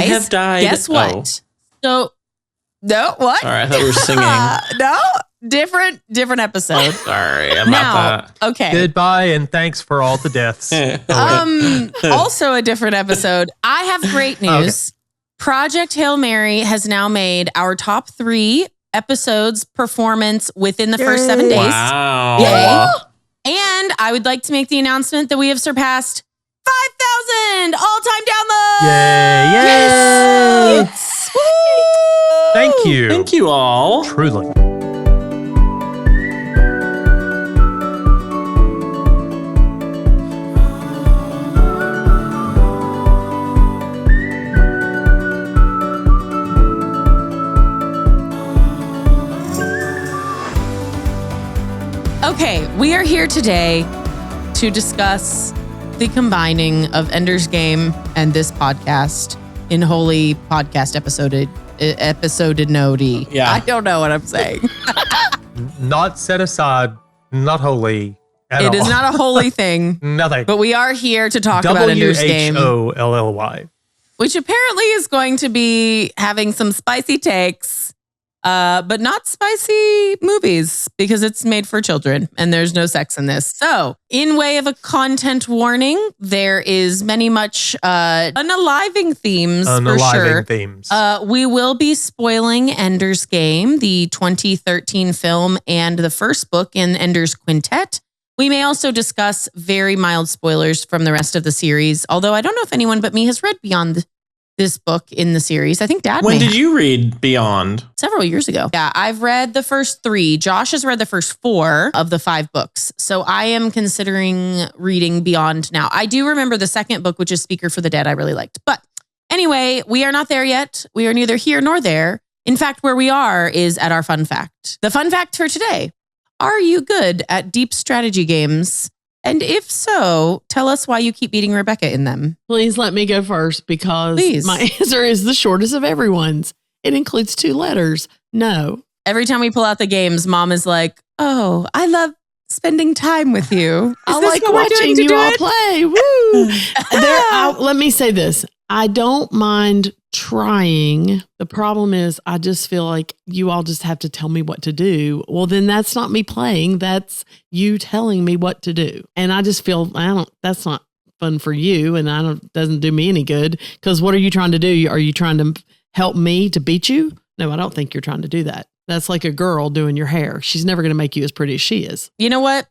Guys, have died. Guess what? Oh. So, no, what? Sorry, I thought we were singing. No, different episode. Sorry about that. Okay. Goodbye and thanks for all the deaths. Also a different episode. I have great news. Okay. Project Hail Mary has now made our top 3 episodes performance within the first 7 days. Wow. Yay. And I would like to make the announcement that we have surpassed 5,000 all-time downloads. Yay! Yay! Yes. Thank you. Thank you all. Truly. Okay, we are here today to discuss the combining of Ender's Game and this podcast in holy podcast episode node. Yeah. I don't know what I'm saying. Not set aside, not holy at all. It is not a holy thing. Nothing. But we are here to talk about Ender's Game. WHOLLY. Which apparently is going to be having some spicy takes. But not spicy movies because it's made for children and there's no sex in this. So, in way of a content warning, there is many much unaliving themes for sure. We will be spoiling Ender's Game, the 2013 film and the first book in Ender's Quintet. We may also discuss very mild spoilers from the rest of the series, although I don't know if anyone but me has read beyond this book in the series. I think Dad When did you read Beyond? Several years ago. Yeah, I've read the first 3. Josh has read the first 4 of the 5 books. So I am considering reading Beyond now. I do remember the second book, which is Speaker for the Dead, I really liked. But anyway, we are not there yet. We are neither here nor there. In fact, where we are is at our fun fact. The fun fact for today. Are you good at deep strategy games? And if so, tell us why you keep beating Rebekah in them. Please let me go first because my answer is the shortest of everyone's. It includes 2 letters. No. Every time we pull out the games, Mom is like, oh, I love spending time with you. I like watching you all play. Woo! Let me say this. I don't mind trying. The problem is I just feel like you all just have to tell me what to do. Well, then that's not me playing. That's you telling me what to do. And I just feel that's not fun for you. And doesn't do me any good. Because what are you trying to do? Are you trying to help me to beat you? No, I don't think you're trying to do that. That's like a girl doing your hair. She's never going to make you as pretty as she is. You know what?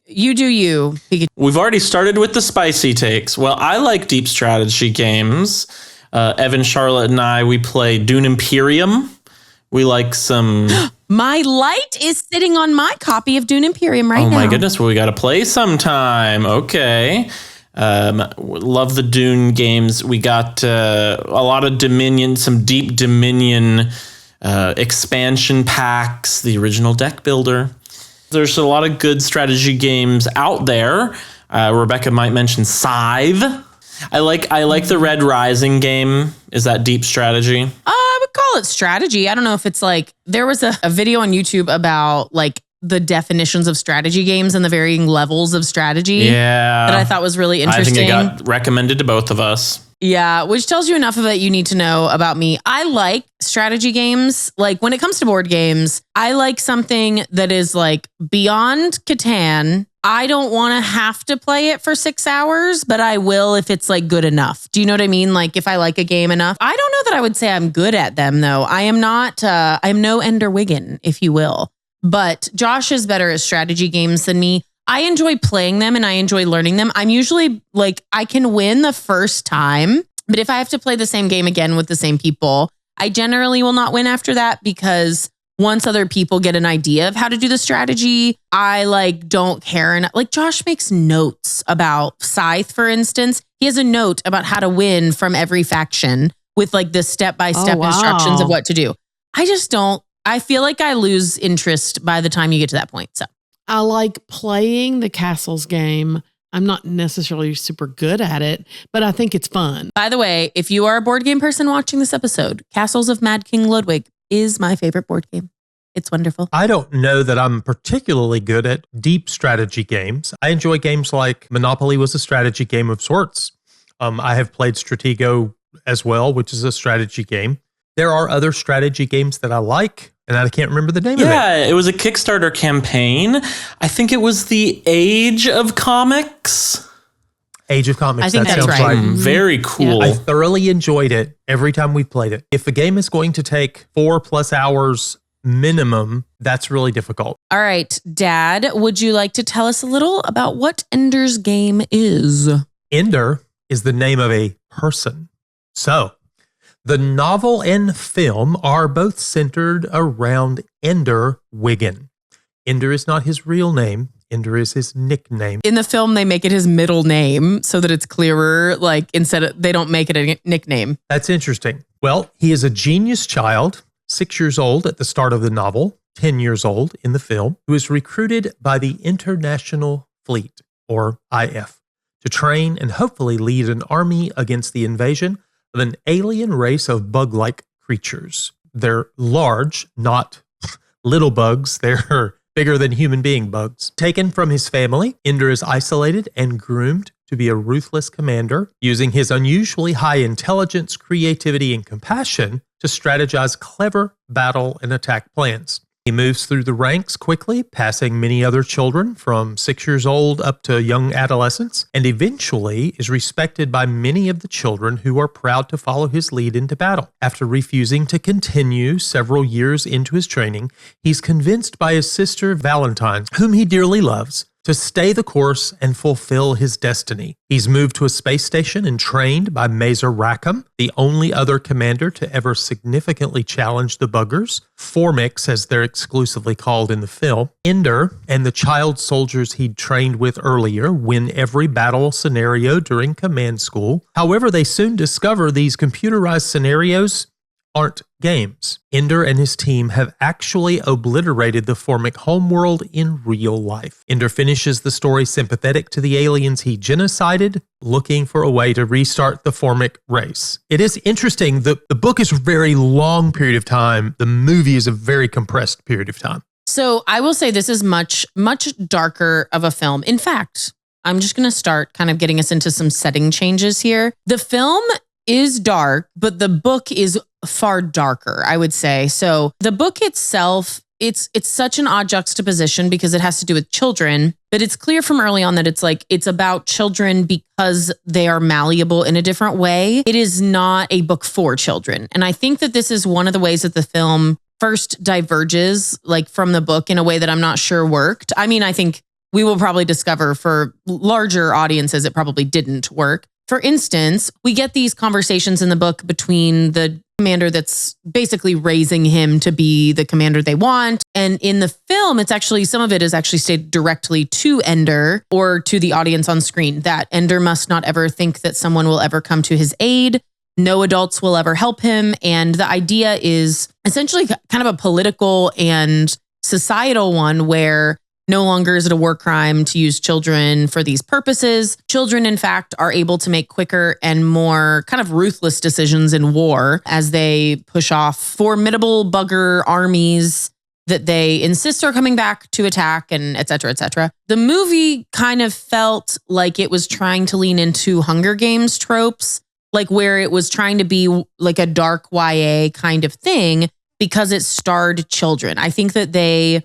You do you. We've already started with the spicy takes. Well, I like deep strategy games. Evan, Charlotte, and I, we play Dune Imperium. We like some... My light is sitting on my copy of Dune Imperium right now. Oh my goodness, well, we got to play sometime. Okay. Love the Dune games. We got a lot of Dominion, some deep Dominion expansion packs, the original deck builder. There's a lot of good strategy games out there. Rebekah might mention Scythe. I like the Red Rising game. Is that deep strategy? I would call it strategy. I don't know if it's like, there was a video on YouTube about like the definitions of strategy games and the varying levels of strategy. Yeah. That I thought was really interesting. I think it got recommended to both of us. Yeah, which tells you enough of it you need to know about me. I like strategy games. Like when it comes to board games, I like something that is like beyond Catan. I don't want to have to play it for 6 hours, but I will if it's like good enough. Do you know what I mean? Like if I like a game enough. I don't know that I would say I'm good at them though. I am not, I'm no Ender Wiggin, if you will. But Josh is better at strategy games than me. I enjoy playing them and I enjoy learning them. I'm usually like, I can win the first time, but if I have to play the same game again with the same people, I generally will not win after that because once other people get an idea of how to do the strategy, I like don't care enough. Like Josh makes notes about Scythe, for instance. He has a note about how to win from every faction with like the step-by-step instructions of what to do. I just don't. I feel like I lose interest by the time you get to that point. So I like playing the Castles game. I'm not necessarily super good at it, but I think it's fun. By the way, if you are a board game person watching this episode, Castles of Mad King Ludwig is my favorite board game. It's wonderful. I don't know that I'm particularly good at deep strategy games. I enjoy games like Monopoly was a strategy game of sorts. I have played Stratego as well, which is a strategy game. There are other strategy games that I like, and I can't remember the name of it. Yeah, it was a Kickstarter campaign. I think it was the Age of Comics. Age of Comics, I think that that's sounds right. right. Very cool. I thoroughly enjoyed it every time we played it. If a game is going to take 4+ hours minimum, that's really difficult. All right, Dad, would you like to tell us a little about what Ender's Game is? Ender is the name of a person. So, the novel and film are both centered around Ender Wiggin. Ender is not his real name. Ender is his nickname. In the film, they make it his middle name so that it's clearer. Like instead of, they don't make it a nickname. That's interesting. Well, he is a genius child, 6 years old at the start of the novel, 10 years old in the film, who is recruited by the International Fleet, or IF, to train and hopefully lead an army against the invasion of an alien race of bug-like creatures. They're large, not little bugs. They're bigger than human being bugs. Taken from his family, Ender is isolated and groomed to be a ruthless commander, using his unusually high intelligence, creativity, and compassion to strategize clever battle and attack plans. He moves through the ranks quickly, passing many other children from 6 years old up to young adolescents, and eventually is respected by many of the children who are proud to follow his lead into battle. After refusing to continue several years into his training, he's convinced by his sister Valentine, whom he dearly loves, to stay the course and fulfill his destiny. He's moved to a space station and trained by Mazer Rackham, the only other commander to ever significantly challenge the buggers, Formics as they're exclusively called in the film. Ender and the child soldiers he'd trained with earlier win every battle scenario during command school. However, they soon discover these computerized scenarios aren't games. Ender and his team have actually obliterated the Formic homeworld in real life. Ender finishes the story sympathetic to the aliens he genocided, looking for a way to restart the Formic race. It is interesting. The book is a very long period of time. The movie is a very compressed period of time. So I will say this is much, much darker of a film. In fact, I'm just going to start kind of getting us into some setting changes here. The film is dark, but the book is far darker, I would say. So the book itself, it's such an odd juxtaposition because it has to do with children, but it's clear from early on that it's about children because they are malleable in a different way. It is not a book for children. And I think that this is one of the ways that the film first diverges from the book in a way that I'm not sure worked. I mean, I think we will probably discover for larger audiences, it probably didn't work. For instance, we get these conversations in the book between the commander that's basically raising him to be the commander they want. And in the film, it's actually, some of it is actually stated directly to Ender or to the audience on screen that Ender must not ever think that someone will ever come to his aid. No adults will ever help him. And the idea is essentially kind of a political and societal one where no longer is it a war crime to use children for these purposes. Children, in fact, are able to make quicker and more kind of ruthless decisions in war as they push off formidable bugger armies that they insist are coming back to attack, and et cetera, et cetera. The movie kind of felt like it was trying to lean into Hunger Games tropes, like where it was trying to be like a dark YA kind of thing because it starred children. I think that they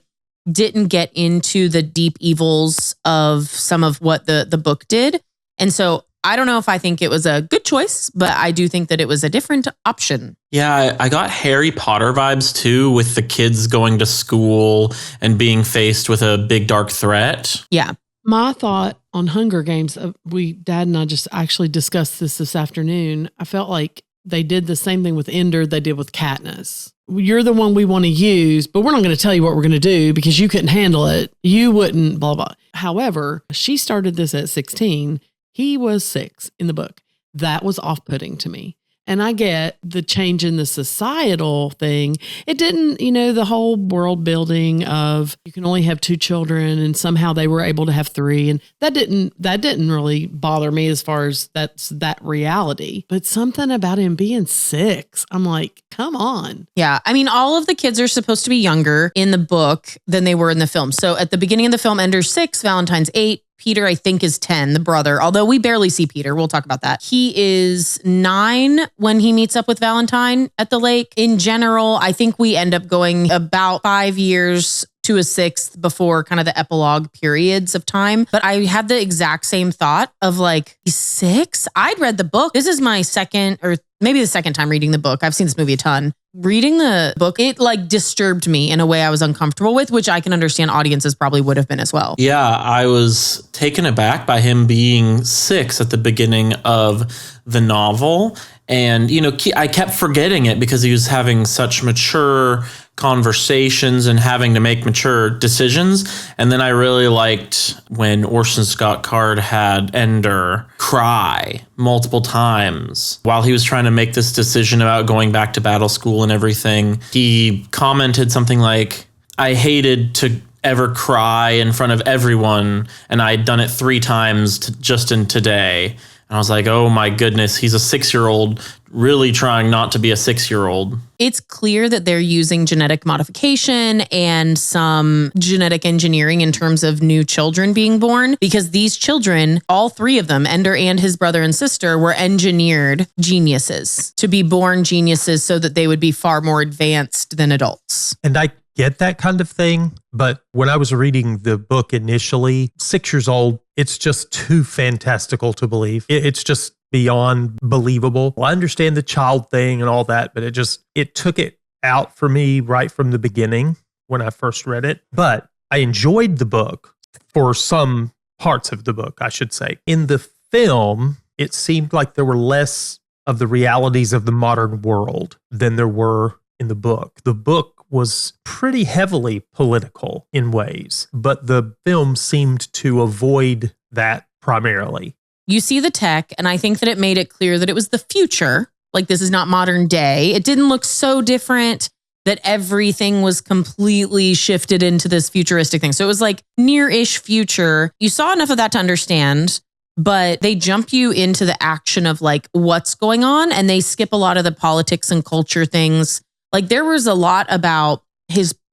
didn't get into the deep evils of some of what the book did. And so I don't know if I think it was a good choice, but I do think that it was a different option. Yeah, I got Harry Potter vibes too, with the kids going to school and being faced with a big dark threat. Yeah. My thought on Hunger Games, Dad and I just actually discussed this afternoon. I felt like they did the same thing with Ender they did with Katniss. You're the one we want to use, but we're not going to tell you what we're going to do because you couldn't handle it. You wouldn't, blah, blah. However, she started this at 16. He was 6 in the book. That was off-putting to me. And I get the change in the societal thing. It didn't, the whole world building of you can only have 2 children and somehow they were able to have 3. And that didn't really bother me as far as that's that reality. But something about him being 6, I'm like, come on. Yeah. I mean, all of the kids are supposed to be younger in the book than they were in the film. So at the beginning of the film, Ender's 6, Valentine's 8, Peter, I think, is 10, the brother, although we barely see Peter. We'll talk about that. He is 9 when he meets up with Valentine at the lake. In general, I think we end up going about 5 years to a sixth before kind of the epilogue periods of time. But I had the exact same thought of like, he's 6? I'd read the book. This is my second or maybe the second time reading the book. I've seen this movie a ton. Reading the book, it like disturbed me in a way I was uncomfortable with, which I can understand audiences probably would have been as well. Yeah, I was taken aback by him being 6 at the beginning of the novel. And, you know, I kept forgetting it because he was having such mature conversations and having to make mature decisions. And then I really liked when Orson Scott Card had Ender cry multiple times while he was trying to make this decision about going back to battle school and everything. He commented something like, I hated to ever cry in front of everyone, and I had done it 3 times just in today. And I was like, oh my goodness, he's a 6-year-old really trying not to be a 6-year-old. It's clear that they're using genetic modification and some genetic engineering in terms of new children being born, because these children, all 3 of them, Ender and his brother and sister, were engineered geniuses to be born geniuses so that they would be far more advanced than adults. And I get that kind of thing, but when I was reading the book initially, 6 years old, it's just too fantastical to believe. It's just beyond believable. Well, I understand the child thing and all that, but it took it out for me right from the beginning when I first read it. But I enjoyed the book for some parts of the book, I should say. In the film, it seemed like there were less of the realities of the modern world than there were in the book. The book was pretty heavily political in ways, but the film seemed to avoid that primarily. You see the tech, and I think that it made it clear that it was the future. Like, this is not modern day. It didn't look so different that everything was completely shifted into this futuristic thing. So it was like near-ish future. You saw enough of that to understand, but they jump you into the action of like what's going on, and they skip a lot of the politics and culture things. Like, there was a lot about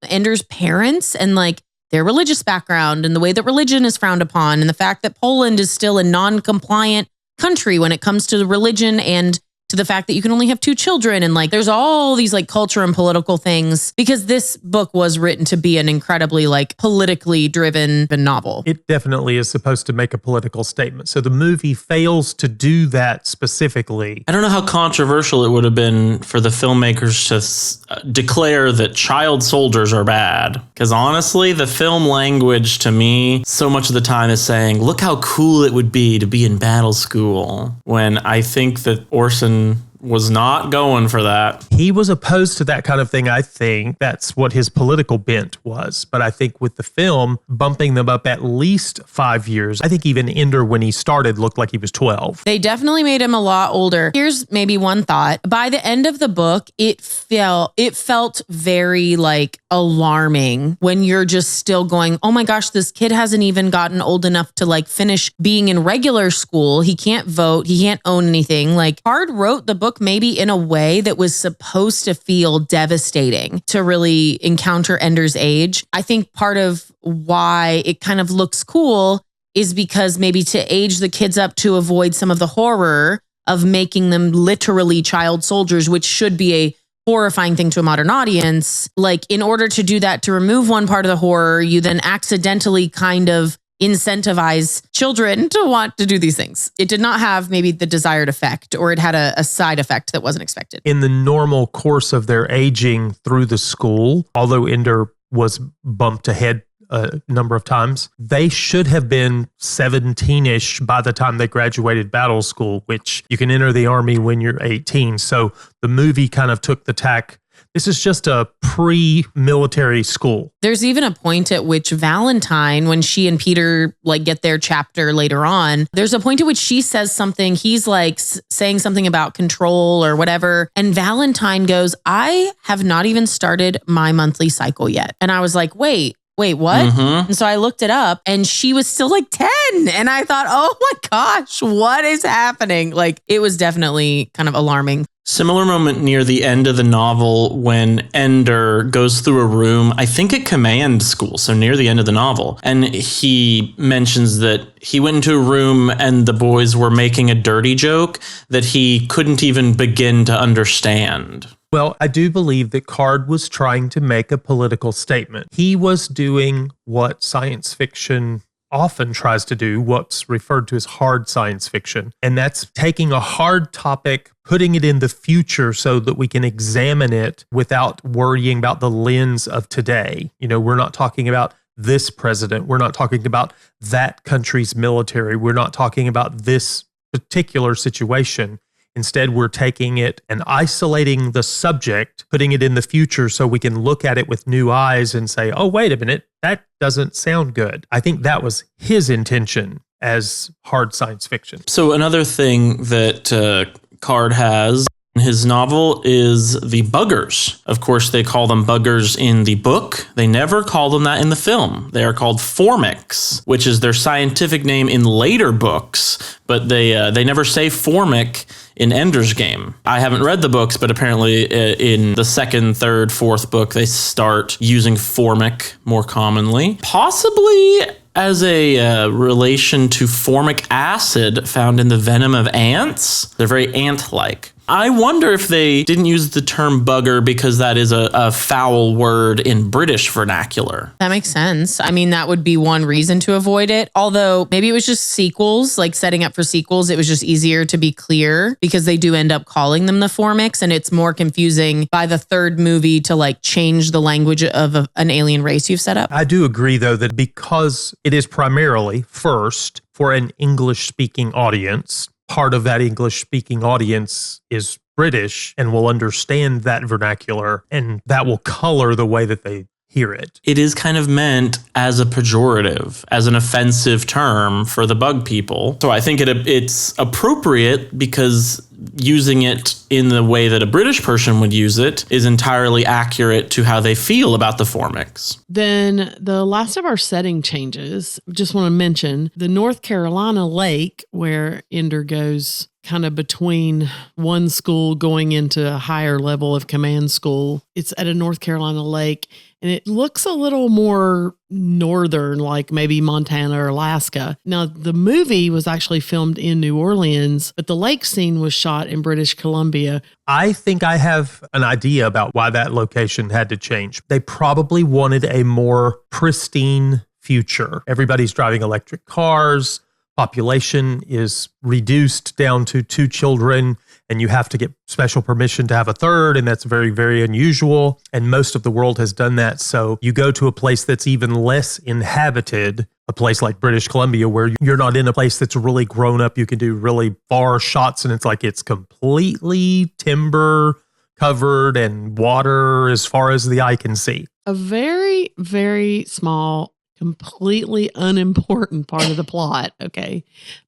Ender's parents and like their religious background and the way that religion is frowned upon, and the fact that Poland is still a non-compliant country when it comes to the religion, and to the fact that you can only have 2 children. And like, there's all these like culture and political things, because this book was written to be an incredibly like politically driven novel. It definitely is supposed to make a political statement. So the movie fails to do that specifically. I don't know how controversial it would have been for the filmmakers to declare that child soldiers are bad. Because honestly, the film language to me, so much of the time is saying, look how cool it would be to be in battle school. When I think that Orson was not going for that. He was opposed to that kind of thing. I think that's what his political bent was. But I think with the film, bumping them up at least 5 years, I think even Ender, when he started, looked like he was 12. They definitely made him a lot older. Here's maybe one thought. By the end of the book, it felt very like alarming when you're just still going, oh my gosh, this kid hasn't even gotten old enough to like finish being in regular school. He can't vote. He can't own anything. Like, Card wrote the book maybe in a way that was supposed to feel devastating to really encounter Ender's age. I think part of why it kind of looks cool is because maybe to age the kids up to avoid some of the horror of making them literally child soldiers, which should be a horrifying thing to a modern audience. Like, in order to do that, to remove one part of the horror, you then accidentally kind of incentivize children to want to do these things. It did not have maybe the desired effect, or it had a side effect that wasn't expected. In the normal course of their aging through the school, although Ender was bumped ahead a number of times, they should have been 17-ish by the time they graduated battle school, which you can enter the army when you're 18. So the movie kind of took the tack, this is just a pre-military school. There's even a point at which Valentine, when she and Peter like get their chapter later on, there's a point at which she says something, he's like saying something about control or whatever. And Valentine goes, I have not even started my monthly cycle yet. And I was like, wait, what? Mm-hmm. And so I looked it up, and she was still like 10. And I thought, oh my gosh, what is happening? Like, it was definitely kind of alarming. Similar moment near the end of the novel when Ender goes through a room, I think at command school, so near the end of the novel. And he mentions that he went into a room and the boys were making a dirty joke that he couldn't even begin to understand. Well, I do believe that Card was trying to make a political statement. He was doing what science fiction often tries to do, what's referred to as hard science fiction. And that's taking a hard topic, putting it in the future so that we can examine it without worrying about the lens of today. You know, we're not talking about this president. We're not talking about that country's military. We're not talking about this particular situation. Instead, we're taking it and isolating the subject, putting it in the future so we can look at it with new eyes and say, oh, wait a minute, that doesn't sound good. I think that was his intention as hard science fiction. So another thing that Card has in his novel is the buggers. Of course, they call them buggers in the book. They never call them that in the film. They are called formics, which is their scientific name in later books, but they never say formic in Ender's Game. I haven't read the books, but apparently in the second, third, fourth book, they start using formic more commonly. Possibly as a relation to formic acid found in the venom of ants. They're very ant-like. I wonder if they didn't use the term bugger because that is a foul word in British vernacular. That makes sense. I mean, that would be one reason to avoid it. Although maybe it was just sequels, like setting up for sequels. It was just easier to be clear because they do end up calling them the formics, and it's more confusing by the third movie to like change the language of an alien race you've set up. I do agree, though, that because it is primarily first for an English-speaking audience, part of that English-speaking audience is British and will understand that vernacular, and that will color the way that they hear it. It is kind of meant as a pejorative, as an offensive term for the bug people. So I think it's appropriate because using it in the way that a British person would use it is entirely accurate to how they feel about the formics. Then the last of our setting changes, just want to mention the North Carolina lake where Ender goes kind of between one school going into a higher level of command school. It's at a North Carolina lake, and it looks a little more northern, like maybe Montana or Alaska. Now, the movie was actually filmed in New Orleans, but the lake scene was shot in British Columbia. I think I have an idea about why that location had to change. They probably wanted a more pristine future. Everybody's driving electric cars. Population is reduced down to 2 children, and you have to get special permission to have a third, and that's very, very unusual. And most of the world has done that. So you go to a place that's even less inhabited, a place like British Columbia, where you're not in a place that's really grown up. You can do really far shots, and it's like it's completely timber covered and water as far as the eye can see. A very, very small, completely unimportant part of the plot, okay?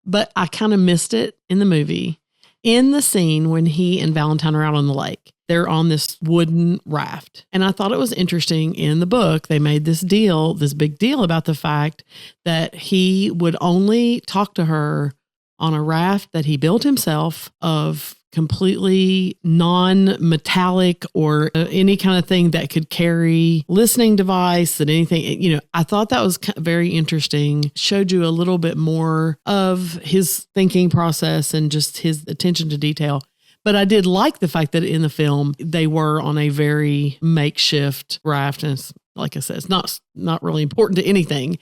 But I kind of missed it in the movie. In the scene when he and Valentine are out on the lake, they're on this wooden raft. And I thought it was interesting in the book, they made this big deal about the fact that he would only talk to her on a raft that he built himself of completely non-metallic or any kind of thing that could carry listening device and anything. You know, I thought that was very interesting. Showed you a little bit more of his thinking process and just his attention to detail. But I did like the fact that in the film, they were on a very makeshift raft. And it's, like I said, it's not really important to anything.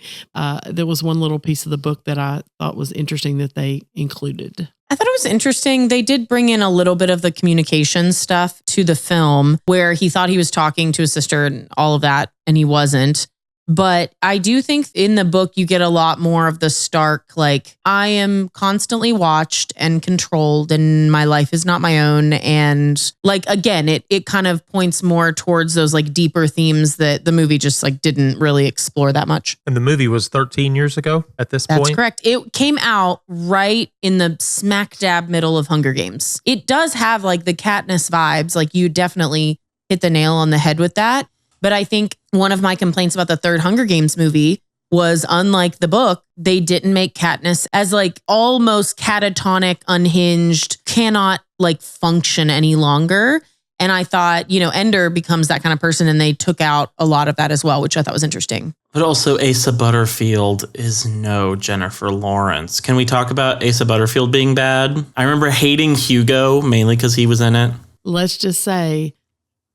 There was one little piece of the book that I thought was interesting that they included. I thought it was interesting. They did bring in a little bit of the communication stuff to the film where he thought he was talking to his sister and all of that, and he wasn't. But I do think in the book, you get a lot more of the stark, like, I am constantly watched and controlled and my life is not my own. And like, again, it kind of points more towards those like deeper themes that the movie just like didn't really explore that much. And the movie was 13 years ago at this point? That's correct. It came out right in the smack dab middle of Hunger Games. It does have like the Katniss vibes. Like you definitely hit the nail on the head with that. But I think one of my complaints about the third Hunger Games movie was, unlike the book, they didn't make Katniss as like almost catatonic, unhinged, cannot like function any longer. And I thought, Ender becomes that kind of person, and they took out a lot of that as well, which I thought was interesting. But also Asa Butterfield is no Jennifer Lawrence. Can we talk about Asa Butterfield being bad? I remember hating Hugo, mainly because he was in it. Let's just say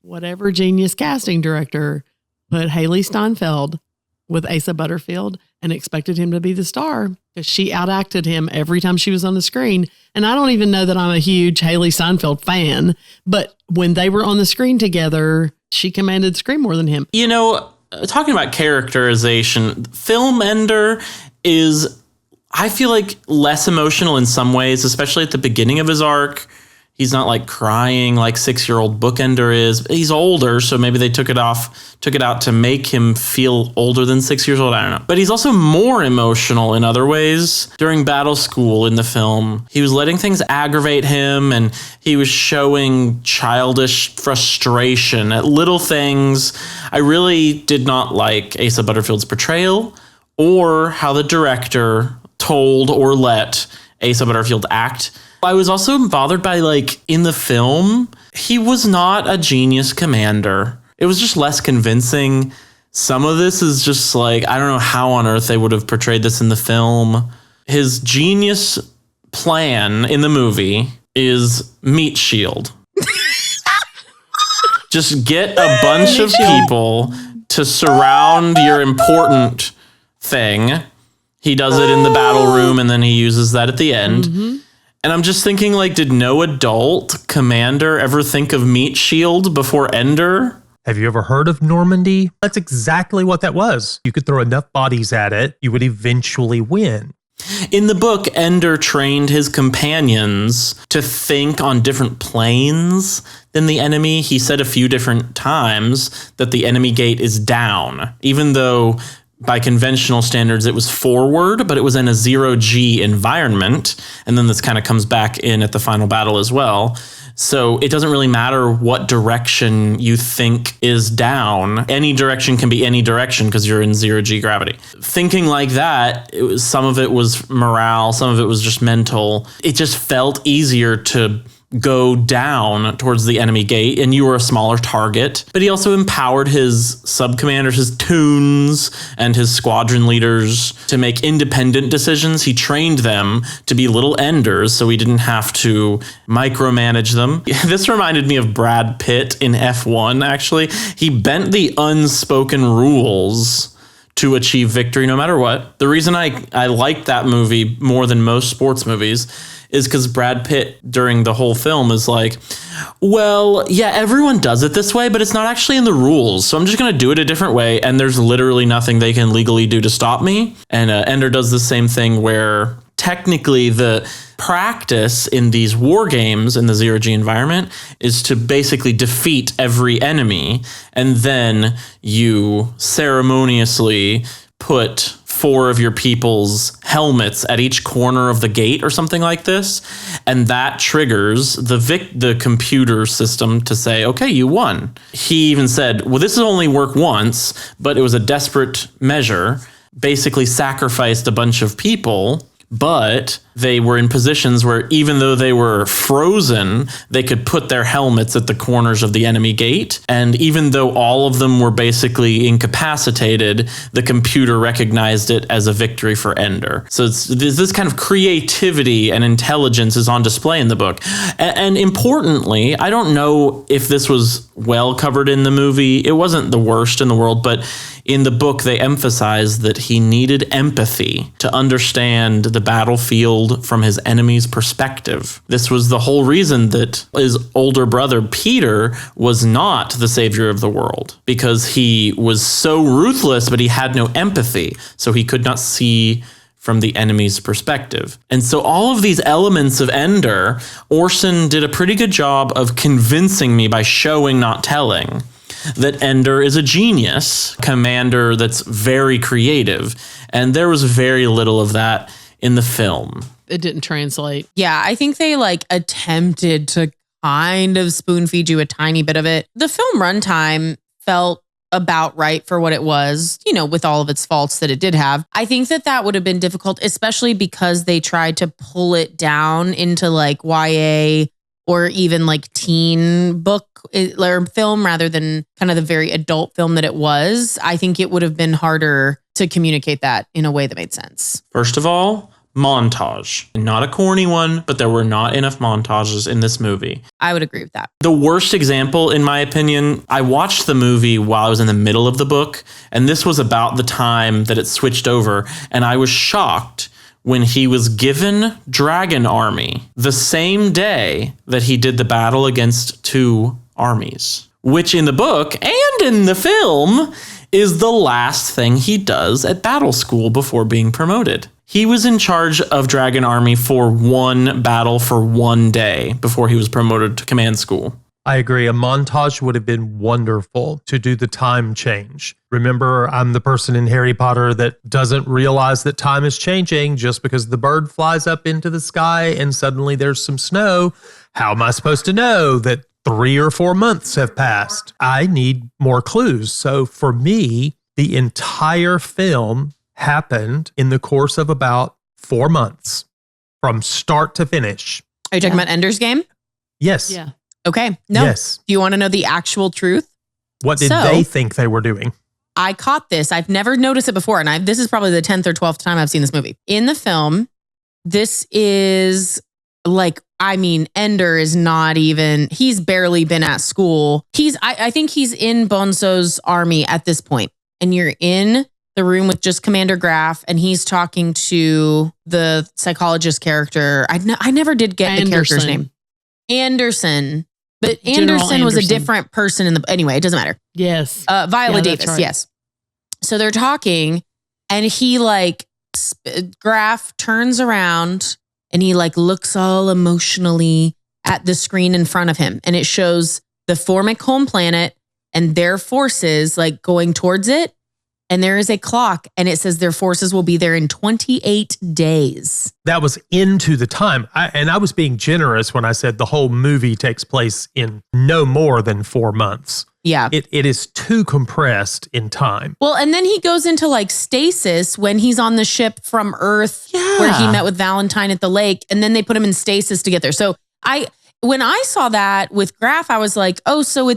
whatever genius casting director put Haley Steinfeld with Asa Butterfield and expected him to be the star, because she outacted him every time she was on the screen. And I don't even know that I'm a huge Haley Steinfeld fan, but when they were on the screen together, she commanded the screen more than him. Talking about characterization, Film Ender is, I feel like, less emotional in some ways, especially at the beginning of his arc. He's not like crying like 6-year-old Bookender is. He's older, so maybe they took it out to make him feel older than 6 years old. I don't know. But he's also more emotional in other ways. During Battle School in the film, he was letting things aggravate him, and he was showing childish frustration at little things. I really did not like Asa Butterfield's portrayal, or how the director told or let Asa Butterfield act. I was also bothered by, in the film, he was not a genius commander. It was just less convincing. Some of this is just I don't know how on earth they would have portrayed this in the film. His genius plan in the movie is meat shield. Just get a bunch of people to surround your important thing. He does it in the battle room, and then he uses that at the end. Mm-hmm. And I'm just thinking, did no adult commander ever think of meat shield before Ender? Have you ever heard of Normandy? That's exactly what that was. You could throw enough bodies at it, you would eventually win. In the book, Ender trained his companions to think on different planes than the enemy. He said a few different times that the enemy gate is down, even though by conventional standards, it was forward, but it was in a 0G environment. And then this kind of comes back in at the final battle as well. So it doesn't really matter what direction you think is down. Any direction can be any direction because you're in 0G gravity. Thinking like that, some of it was morale, some of it was just mental. It just felt easier to go down towards the enemy gate, and you were a smaller target. But he also empowered his sub-commanders, his toons, and his squadron leaders to make independent decisions. He trained them to be little Enders, so he didn't have to micromanage them. This reminded me of Brad Pitt in F1, actually. He bent the unspoken rules to achieve victory no matter what. The reason I liked that movie more than most sports movies is because Brad Pitt during the whole film is well, yeah, everyone does it this way, but it's not actually in the rules. So I'm just going to do it a different way. And there's literally nothing they can legally do to stop me. And Ender does the same thing where technically the practice in these war games in the 0G environment is to basically defeat every enemy. And then you ceremoniously put 4 of your people's helmets at each corner of the gate or something like this. And that triggers the computer system to say, okay, you won. He even said, well, this will only work once, but it was a desperate measure, basically sacrificed a bunch of people, but they were in positions where even though they were frozen, they could put their helmets at the corners of the enemy gate. And even though all of them were basically incapacitated, the computer recognized it as a victory for Ender. So this kind of creativity and intelligence is on display in the book. And importantly, I don't know if this was well covered in the movie. It wasn't the worst in the world, but in the book, they emphasized that he needed empathy to understand the battlefield from his enemy's perspective. This was the whole reason that his older brother, Peter, was not the savior of the world, because he was so ruthless, but he had no empathy, so he could not see from the enemy's perspective. And so all of these elements of Ender, Orson did a pretty good job of convincing me by showing, not telling, that Ender is a genius commander that's very creative. And there was very little of that in the film. It didn't translate. Yeah, I think they attempted to kind of spoon feed you a tiny bit of it. The film runtime felt about right for what it was, with all of its faults that it did have. I think that would have been difficult, especially because they tried to pull it down into YA or even like teen book or film rather than kind of the very adult film that it was, I think it would have been harder to communicate that in a way that made sense. First of all, montage. Not a corny one, but there were not enough montages in this movie. I would agree with that. The worst example, in my opinion, I watched the movie while I was in the middle of the book, and this was about the time that it switched over, and I was shocked when he was given Dragon Army the same day that he did the battle against two armies, which in the book and in the film is the last thing he does at battle school before being promoted. He was in charge of Dragon Army for one battle for one day before he was promoted to command school. I agree. A montage would have been wonderful to do the time change. Remember, I'm the person in Harry Potter that doesn't realize that time is changing just because the bird flies up into the sky and suddenly there's some snow. How am I supposed to know that 3 or 4 months have passed? I need more clues. So for me, the entire film happened in the course of about 4 months from start to finish. Are you talking about Ender's Game? Yes. Yeah. Okay. No. Yes. Do you want to know the actual truth? What did they think they were doing? I caught this. I've never noticed it before. And this is probably the 10th or 12th time I've seen this movie. In the film, this is like, I mean, Ender is not even, he's barely been at school. I think he's in Bonzo's army at this point. And you're in the room with just Commander Graf, and he's talking to the psychologist character. I never did get the character's name. Anderson. But Anderson was a different person in the... Anyway, it doesn't matter. Yes. Viola Davis, right. Yes. So they're talking, and he Graf turns around, and he looks all emotionally at the screen in front of him. And it shows the Formic home planet and their forces going towards it. And there is a clock, and it says their forces will be there in 28 days. That was into the time. I was being generous when I said the whole movie takes place in no more than 4 months. Yeah. It is too compressed in time. Well, and then he goes into stasis when he's on the ship from Earth where he met with Valentine at the lake, and then they put him in stasis to get there. So when I saw that with Graf, I was like, oh, so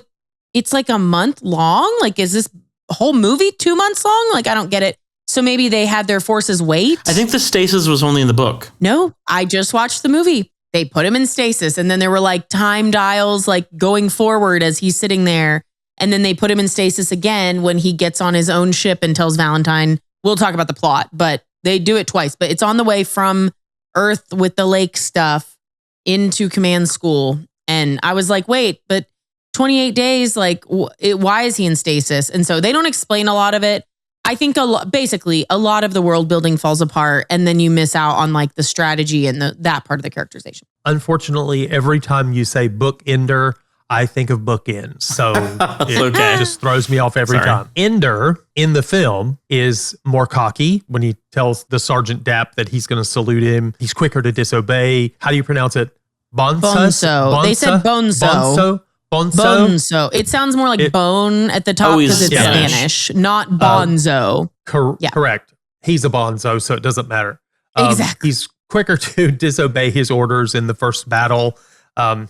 it's a month long? Is this whole movie 2 months long? I don't get it. So maybe they had their forces wait. I think the stasis was only in the book. No, I just watched the movie. They put him in stasis, and then there were time dials going forward as he's sitting there. And then they put him in stasis again when he gets on his own ship and tells Valentine, we'll talk about the plot, but they do it twice. But it's on the way from Earth with the lake stuff into command school. And I was like, wait, but 28 days, why is he in stasis? And so they don't explain a lot of it. I think basically a lot of the world building falls apart, and then you miss out on the strategy and that part of the characterization. Unfortunately, every time you say bookender, I think of bookends. So it just throws me off every time. Ender in the film is more cocky when he tells the Sergeant Dapp that he's going to salute him. He's quicker to disobey. How do you pronounce it? Bonzo. They said bonzo. Bonzo. It sounds more like bone at the top because it's Spanish, not bonzo. Correct. He's a bonzo, so it doesn't matter. Exactly. He's quicker to disobey his orders in the first battle.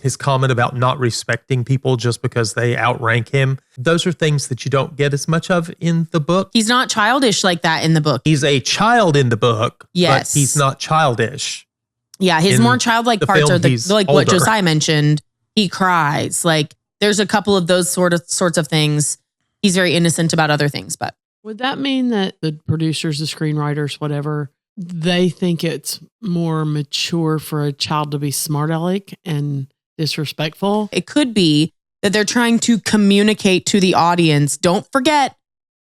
His comment about not respecting people just because they outrank him. Those are things that you don't get as much of in the book. He's not childish like that in the book. He's a child in the book, yes, but he's not childish. Yeah, his more childlike parts are what Josiah mentioned. He cries. There's a couple of those sorts of things. He's very innocent about other things, but would that mean that the producers, the screenwriters, whatever, they think it's more mature for a child to be smart aleck and disrespectful? It could be that they're trying to communicate to the audience. Don't forget,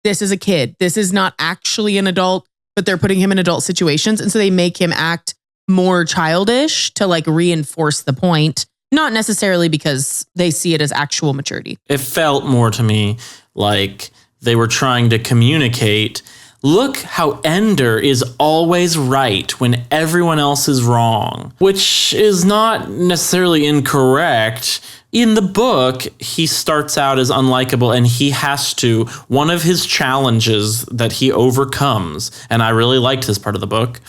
this is a kid. This is not actually an adult, but they're putting him in adult situations. And so they make him act more childish to reinforce the point. Not necessarily because they see it as actual maturity. It felt more to me like they were trying to communicate, look how Ender is always right when everyone else is wrong, which is not necessarily incorrect. In the book, he starts out as unlikable, and he has to, one of his challenges that he overcomes, and I really liked this part of the book,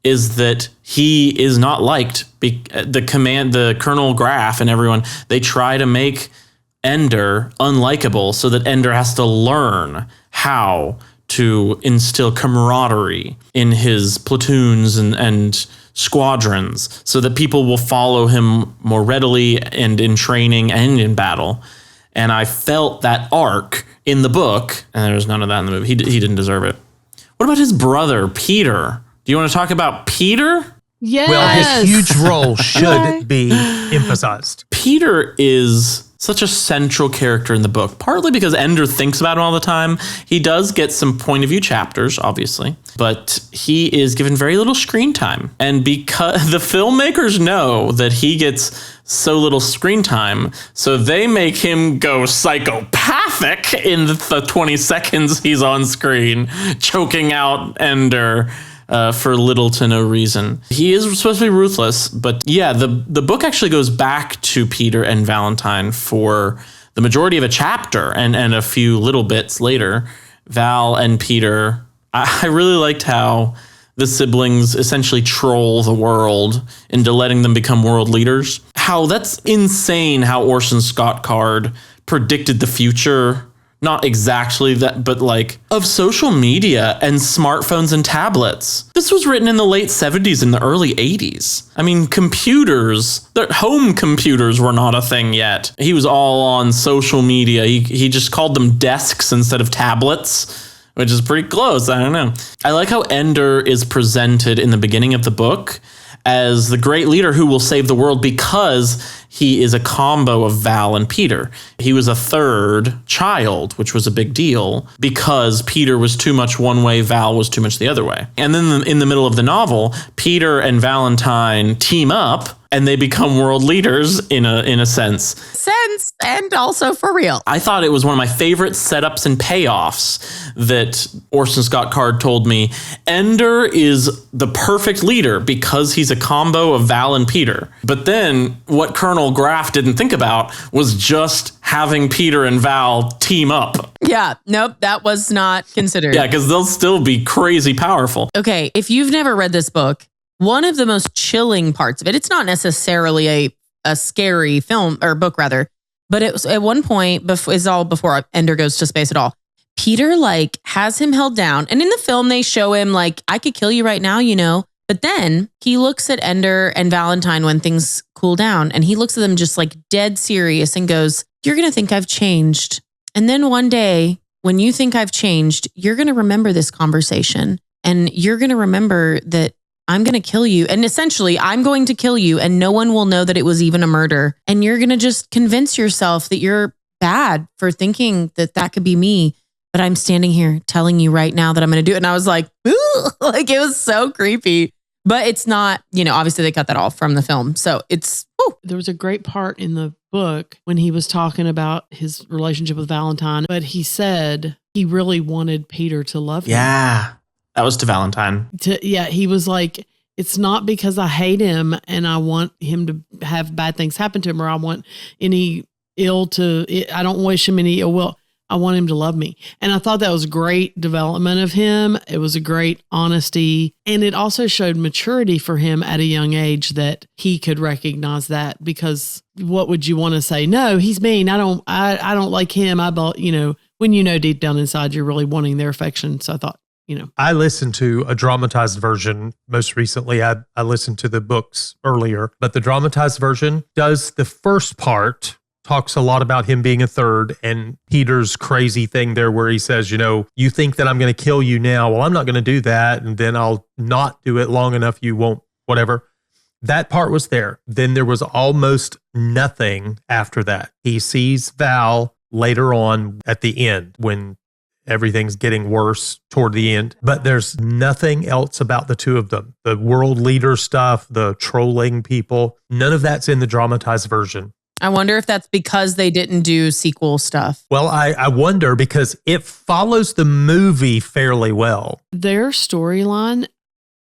is that he is not liked. The Colonel Graff and everyone, they try to make Ender unlikable so that Ender has to learn how to instill camaraderie in his platoons and squadrons so that people will follow him more readily and in training and in battle. And I felt that arc in the book, and there was none of that in the movie. He didn't deserve it. What about his brother, Peter? Do you want to talk about Peter? Yes. Well, his huge role should be emphasized. Peter is such a central character in the book, partly because Ender thinks about him all the time. He does get some point of view chapters, obviously, but he is given very little screen time. And because the filmmakers know that he gets so little screen time, so they make him go psychopathic in the 20 seconds he's on screen, choking out Ender for little to no reason. He is supposed to be ruthless, but yeah, the book actually goes back to Peter and Valentine for the majority of a chapter and a few little bits later. Val and Peter, I really liked how the siblings essentially troll the world into letting them become world leaders. How that's insane how Orson Scott Card predicted the future. Not exactly that, but like of social media and smartphones and tablets. This was written in the late 70s and the early 80s. I mean, home computers were not a thing yet. He was all on social media. He just called them desks instead of tablets, which is pretty close. I don't know. I like how Ender is presented in the beginning of the book as the great leader who will save the world because he is a combo of Val and Peter. He was a third child, which was a big deal because Peter was too much one way, Val was too much the other way. And then in the middle of the novel, Peter and Valentine team up and they become world leaders in a sense. And also for real. I thought it was one of my favorite setups and payoffs that Orson Scott Card told me. Ender is the perfect leader because he's a combo of Val and Peter. But then what Colonel Graff didn't think about was just having Peter and Val team up. Yeah, nope, that was not considered. Yeah, because they'll still be crazy powerful. Okay, if you've never read this book, one of the most chilling parts of it, it's not necessarily a scary film or book rather, but it was at one point, is all before Ender goes to space at all. Peter like has him held down. And in the film, they show him like, I could kill you right now, you know. But then he looks at Ender and Valentine when things cool down. And he looks at them just like dead serious and goes, you're going to think I've changed. And then one day when you think I've changed, you're going to remember this conversation. And you're going to remember that I'm going to kill you. And essentially, I'm going to kill you and no one will know that it was even a murder. And you're going to just convince yourself that you're bad for thinking that that could be me. But I'm standing here telling you right now that I'm going to do it. And I was like, ooh, like it was so creepy. But it's not, you know, obviously they cut that off from the film. So it's, whew. There was a great part in the book when he was talking about his relationship with Valentine, but he said he really wanted Peter to love him. Yeah. That was to Valentine. He was like, it's not because I hate him and I want him to have bad things happen to him or I want any I don't wish him any ill will. I want him to love me. And I thought that was great development of him. It was a great honesty. And it also showed maturity for him at a young age that he could recognize that, because what would you want to say? No, he's mean. I don't like him. When you know deep down inside, you're really wanting their affection. So I thought, I listened to a dramatized version most recently. I listened to the books earlier, but the dramatized version does the first part, talks a lot about him being a third and Peter's crazy thing there where he says, you think that I'm going to kill you now. Well, I'm not going to do that. And then I'll not do it long enough. You won't, whatever. That part was there. Then there was almost nothing after that. He sees Val later on at the end when everything's getting worse toward the end, but there's nothing else about the two of them. The world leader stuff, the trolling people, none of that's in the dramatized version. I wonder if that's because they didn't do sequel stuff. Well, I wonder because it follows the movie fairly well. Their storyline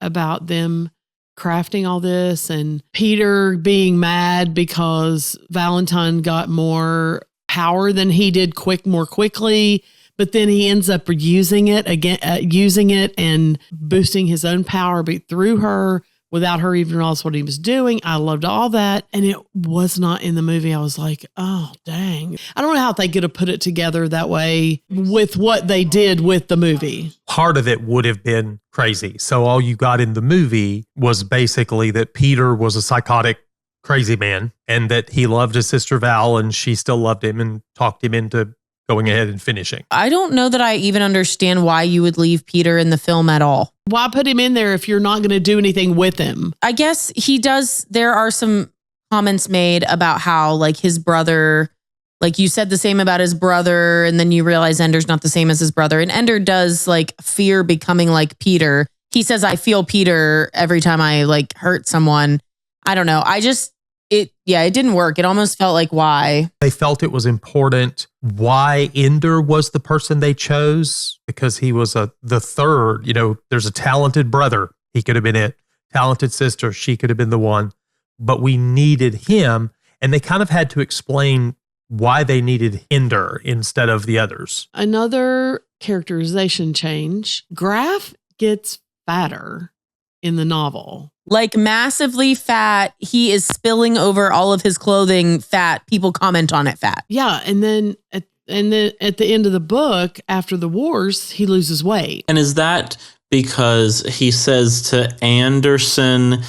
about them crafting all this and Peter being mad because Valentine got more power than he did more quickly, but then he ends up using it again, using it and boosting his own power through her without her even realizing what he was doing. I loved all that. And it was not in the movie. I was like, oh, dang. I don't know how they could have put it together that way with what they did with the movie. Part of it would have been crazy. So all you got in the movie was basically that Peter was a psychotic crazy man and that he loved his sister Val and she still loved him and talked him into going ahead and finishing. I don't know that I even understand why you would leave Peter in the film at all. Why put him in there if you're not going to do anything with him? I guess he does. There are some comments made about how like his brother, like you said the same about his brother, and then you realize Ender's not the same as his brother. And Ender does like fear becoming like Peter. He says, I feel Peter every time I like hurt someone. I don't know. It didn't work. It almost felt like why. They felt it was important why Ender was the person they chose because he was the third. You know, there's a talented brother. He could have been it. Talented sister. She could have been the one. But we needed him. And they kind of had to explain why they needed Ender instead of the others. Another characterization change. Graf gets fatter in the novel. Like massively fat. He is spilling over all of his clothing fat. People comment on it fat. Yeah. And then at the end of the book, after the wars, he loses weight. And is that because he says to Anderson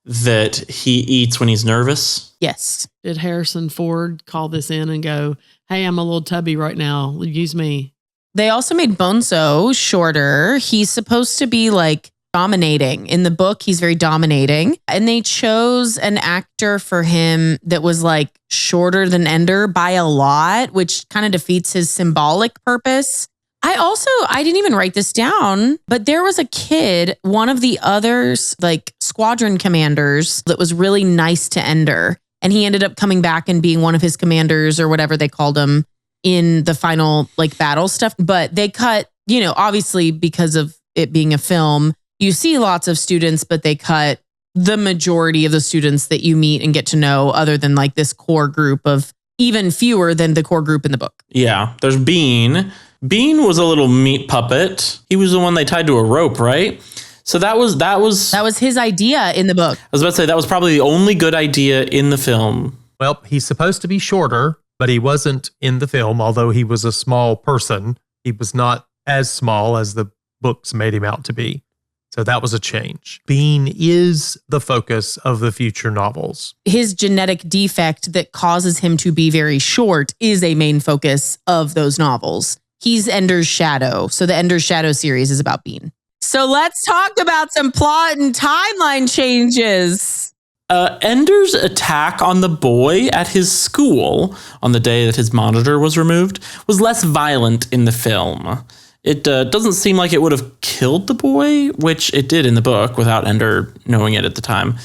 that he eats when he's nervous? Yes. Did Harrison Ford call this in and go, hey, I'm a little tubby right now. Use me. They also made Bonzo shorter. He's supposed to be like dominating. In the book, he's very dominating. And they chose an actor for him that was like shorter than Ender by a lot, which kind of defeats his symbolic purpose. I didn't even write this down, but there was a kid, one of the others, like squadron commanders, that was really nice to Ender. And he ended up coming back and being one of his commanders or whatever they called him in the final like battle stuff. But they cut, you know, obviously because of it being a film, you see lots of students, but they cut the majority of the students that you meet and get to know other than like this core group of even fewer than the core group in the book. Yeah. There's Bean. Bean was a little meat puppet. He was the one they tied to a rope, right? So that was his idea in the book. I was about to say that was probably the only good idea in the film. Well, he's supposed to be shorter, but he wasn't in the film, although he was a small person. He was not as small as the books made him out to be. So that was a change. Bean is the focus of the future novels. His genetic defect that causes him to be very short is a main focus of those novels. He's Ender's Shadow. So the Ender's Shadow series is about Bean. So let's talk about some plot and timeline changes. Ender's attack on the boy at his school on the day that his monitor was removed was less violent in the film. It doesn't seem like it would have killed the boy, which it did in the book without Ender knowing it at the time.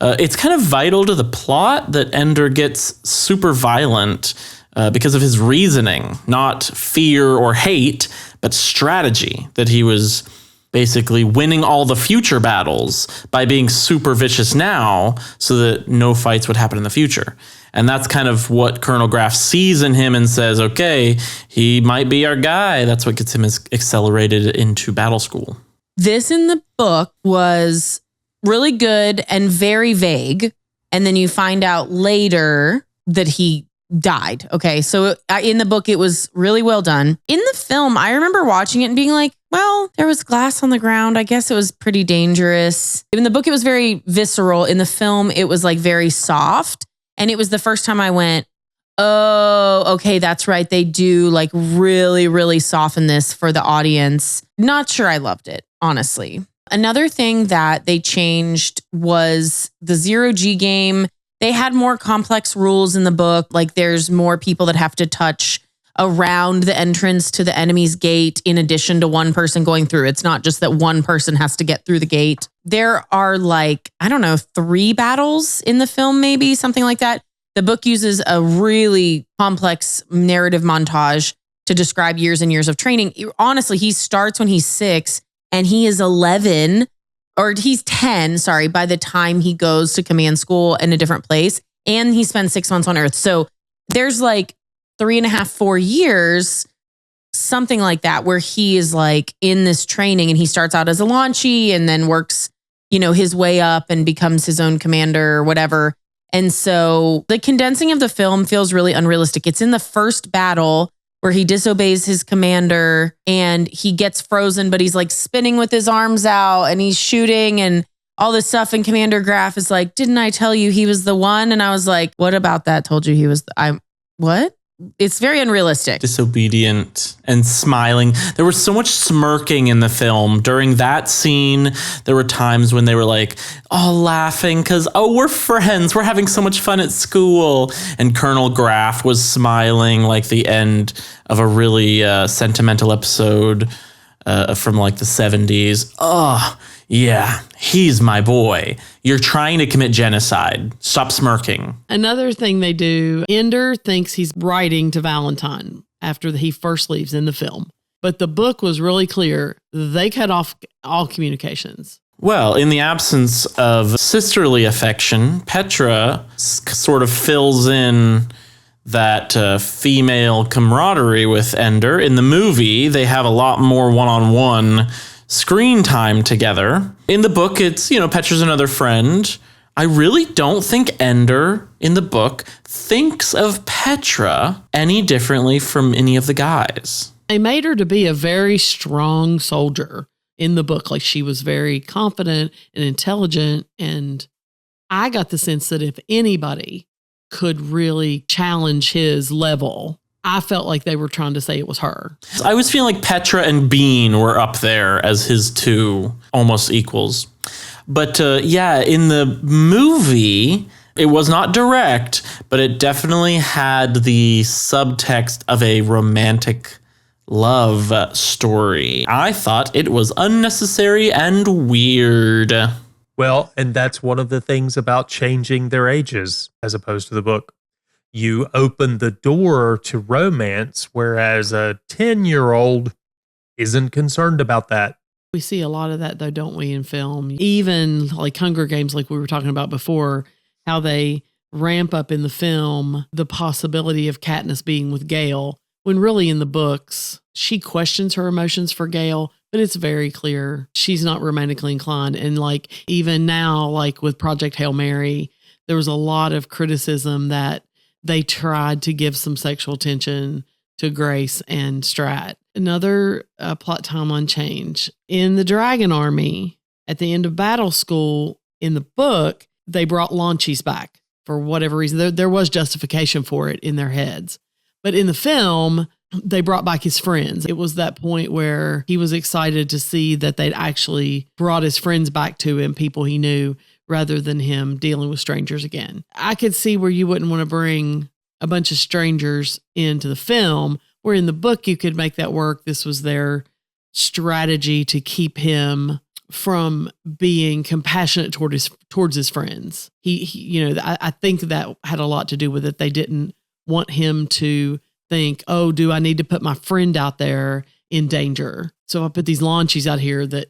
It's kind of vital to the plot that Ender gets super violent because of his reasoning, not fear or hate, but strategy, that he was basically winning all the future battles by being super vicious now so that no fights would happen in the future. And that's kind of what Colonel Graf sees in him and says, okay, he might be our guy. That's what gets him accelerated into battle school. This in the book was really good and very vague. And then you find out later that he died. Okay, so in the book, it was really well done. In the film, I remember watching it and being like, well, there was glass on the ground. I guess it was pretty dangerous. In the book, it was very visceral. In the film, it was like very soft. And it was the first time I went, oh, okay, that's right. They do like really, really soften this for the audience. Not sure I loved it, honestly. Another thing that they changed was the 0G game. They had more complex rules in the book. Like there's more people that have to touch around the entrance to the enemy's gate in addition to one person going through. It's not just that one person has to get through the gate. There are like, I don't know, 3 battles in the film, maybe something like that. The book uses a really complex narrative montage to describe years and years of training. Honestly, he starts when he's 6 and he is 11 or he's 10, sorry, by the time he goes to command school in a different place. And he spends 6 months on Earth. So there's like 3.5, 4 years something like that, where he is like in this training and he starts out as a launchie and then works, his way up and becomes his own commander or whatever. And so the condensing of the film feels really unrealistic. It's in the first battle where he disobeys his commander and he gets frozen, but he's like spinning with his arms out and he's shooting and all this stuff. And Commander Graf is like, didn't I tell you he was the one? And I was like, what about that? Told you he was, what? It's very unrealistic. Disobedient and smiling. There was so much smirking in the film. During that scene, there were times when they were like, all laughing because, we're friends. We're having so much fun at school. And Colonel Graf was smiling like the end of a really sentimental episode from like the 70s. Oh, yeah, he's my boy. You're trying to commit genocide. Stop smirking. Another thing they do, Ender thinks he's writing to Valentine after he first leaves in the film. But the book was really clear. They cut off all communications. Well, in the absence of sisterly affection, Petra sort of fills in that female camaraderie with Ender. In the movie, they have a lot more one-on-one screen time together. In the book, it's, Petra's another friend. I really don't think Ender in the book thinks of Petra any differently from any of the guys. They made her to be a very strong soldier in the book. Like, she was very confident and intelligent. And I got the sense that if anybody could really challenge his level, I felt like they were trying to say it was her. I was feeling like Petra and Bean were up there as his two almost equals. But in the movie, it was not direct, but it definitely had the subtext of a romantic love story. I thought it was unnecessary and weird. Well, and that's one of the things about changing their ages as opposed to the book. You open the door to romance, whereas a 10-year-old isn't concerned about that. We see a lot of that, though, don't we, in film? Even like Hunger Games, like we were talking about before, how they ramp up in the film the possibility of Katniss being with Gale, when really in the books, she questions her emotions for Gale, but it's very clear she's not romantically inclined. And like even now, like with Project Hail Mary, there was a lot of criticism that they tried to give some sexual tension to Grace and Strat. Another plot timeline change. In the Dragon Army, at the end of Battle School, in the book, they brought Launchies back for whatever reason. There was justification for it in their heads. But in the film, they brought back his friends. It was that point where he was excited to see that they'd actually brought his friends back to him, people he knew, rather than him dealing with strangers again. I could see where you wouldn't want to bring a bunch of strangers into the film, where in the book you could make that work. This was their strategy to keep him from being compassionate towards his friends. I think that had a lot to do with it. They didn't want him to think, oh, do I need to put my friend out there in danger? So I put these launchies out here that,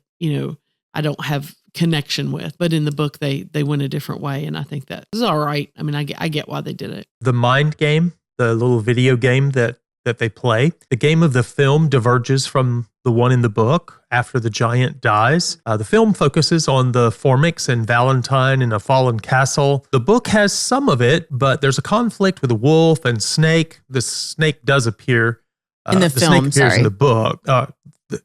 I don't have connection with. But in the book, they went a different way. And I think that is all right. I mean, I get why they did it. The mind game, the little video game that they play, the game of the film diverges from the one in the book after the giant dies. The film focuses on the Formix and Valentine in a fallen castle. The book has some of it, but there's a conflict with a wolf and snake. The snake does appear in the film, snake appears in the book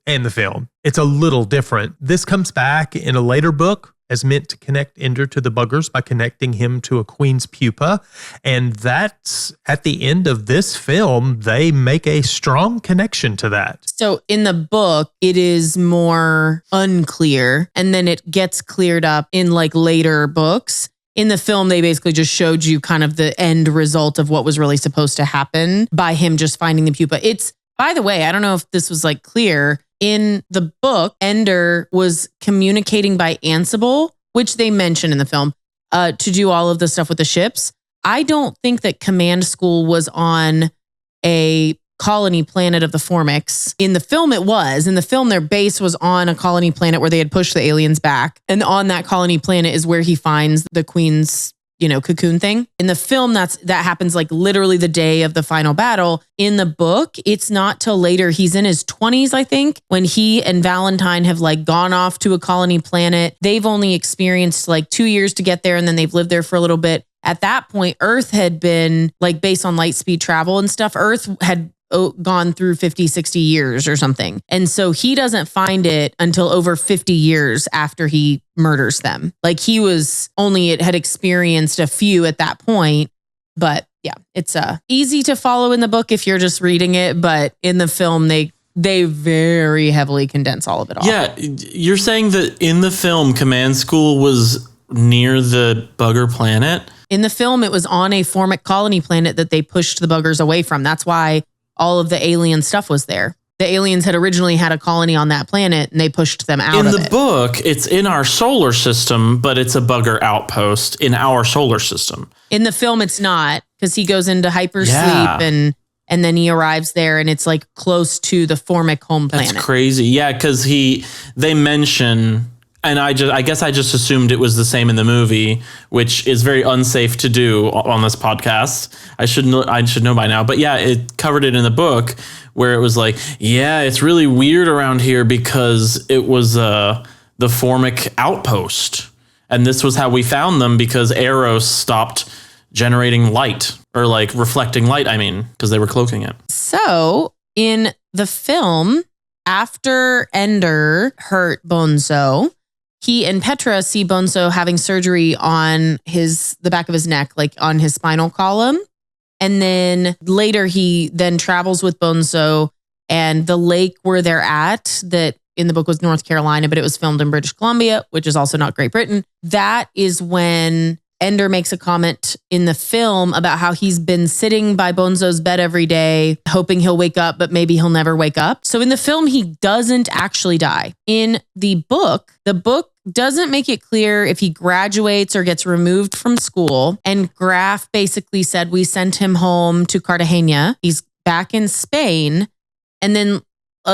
and the film. It's a little different. This comes back in a later book as meant to connect Ender to the buggers by connecting him to a queen's pupa. And that's at the end of this film, they make a strong connection to that. So in the book, it is more unclear, and then it gets cleared up in like later books. In the film, they basically just showed you kind of the end result of what was really supposed to happen by him just finding the pupa. It's, by the way, I don't know if this was like clear. In the book, Ender was communicating by Ansible, which they mention in the film, to do all of the stuff with the ships. I don't think that command school was on a colony planet of the Formix. In the film, it was. In the film, their base was on a colony planet where they had pushed the aliens back. And on that colony planet is where he finds the Queen's cocoon thing. In the film, that happens like literally the day of the final battle. In the book, it's not till later. He's in his 20s, I think, when he and Valentine have like gone off to a colony planet. They've only experienced like 2 years to get there, and then they've lived there for a little bit. At that point, Earth had been like, based on light speed travel and stuff, Earth had gone through 50, 60 years or something. And so he doesn't find it until over 50 years after he murders them. Like he had experienced a few at that point. But yeah, it's easy to follow in the book if you're just reading it. But in the film, they very heavily condense all of it off. Yeah, you're saying that in the film, Command School was near the bugger planet? In the film, it was on a Formic colony planet that they pushed the buggers away from. That's why all of the alien stuff was there. The aliens had originally had a colony on that planet, and they pushed them out of it. In the book, it's in our solar system, but it's a bugger outpost in our solar system. In the film, it's not, because he goes into hypersleep and then he arrives there, and it's like close to the Formic home planet. That's crazy. Yeah, because they mention... And I guess I just assumed it was the same in the movie, which is very unsafe to do on this podcast. I should know by now. But yeah, it covered it in the book where it was like, yeah, it's really weird around here because it was the Formic outpost. And this was how we found them, because Eros stopped generating light, or like reflecting light, because they were cloaking it. So in the film, after Ender hurt Bonzo, he and Petra see Bonzo having surgery on the back of his neck, like on his spinal column. And then later he then travels with Bonzo, and the lake where they're at, that in the book was North Carolina, but it was filmed in British Columbia, which is also not Great Britain. That is when Ender makes a comment in the film about how he's been sitting by Bonzo's bed every day, hoping he'll wake up, but maybe he'll never wake up. So in the film, he doesn't actually die. In the book doesn't make it clear if he graduates or gets removed from school. And Graf basically said, we sent him home to Cartagena. He's back in Spain. And then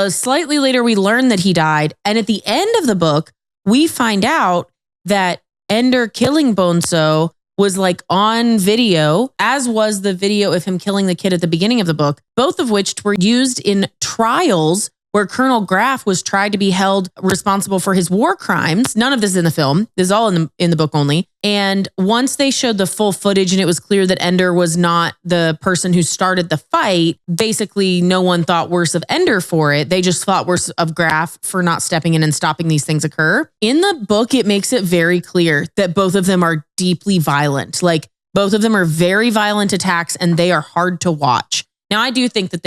slightly later, we learn that he died. And at the end of the book, we find out that Ender killing Bonzo was like on video, as was the video of him killing the kid at the beginning of the book, both of which were used in trials where Colonel Graf was tried to be held responsible for his war crimes. None of this is in the film. This is all in the book only. And once they showed the full footage and it was clear that Ender was not the person who started the fight, basically no one thought worse of Ender for it. They just thought worse of Graf for not stepping in and stopping these things occur. In the book, it makes it very clear that both of them are deeply violent. Like both of them are very violent attacks, and they are hard to watch. Now, I do think that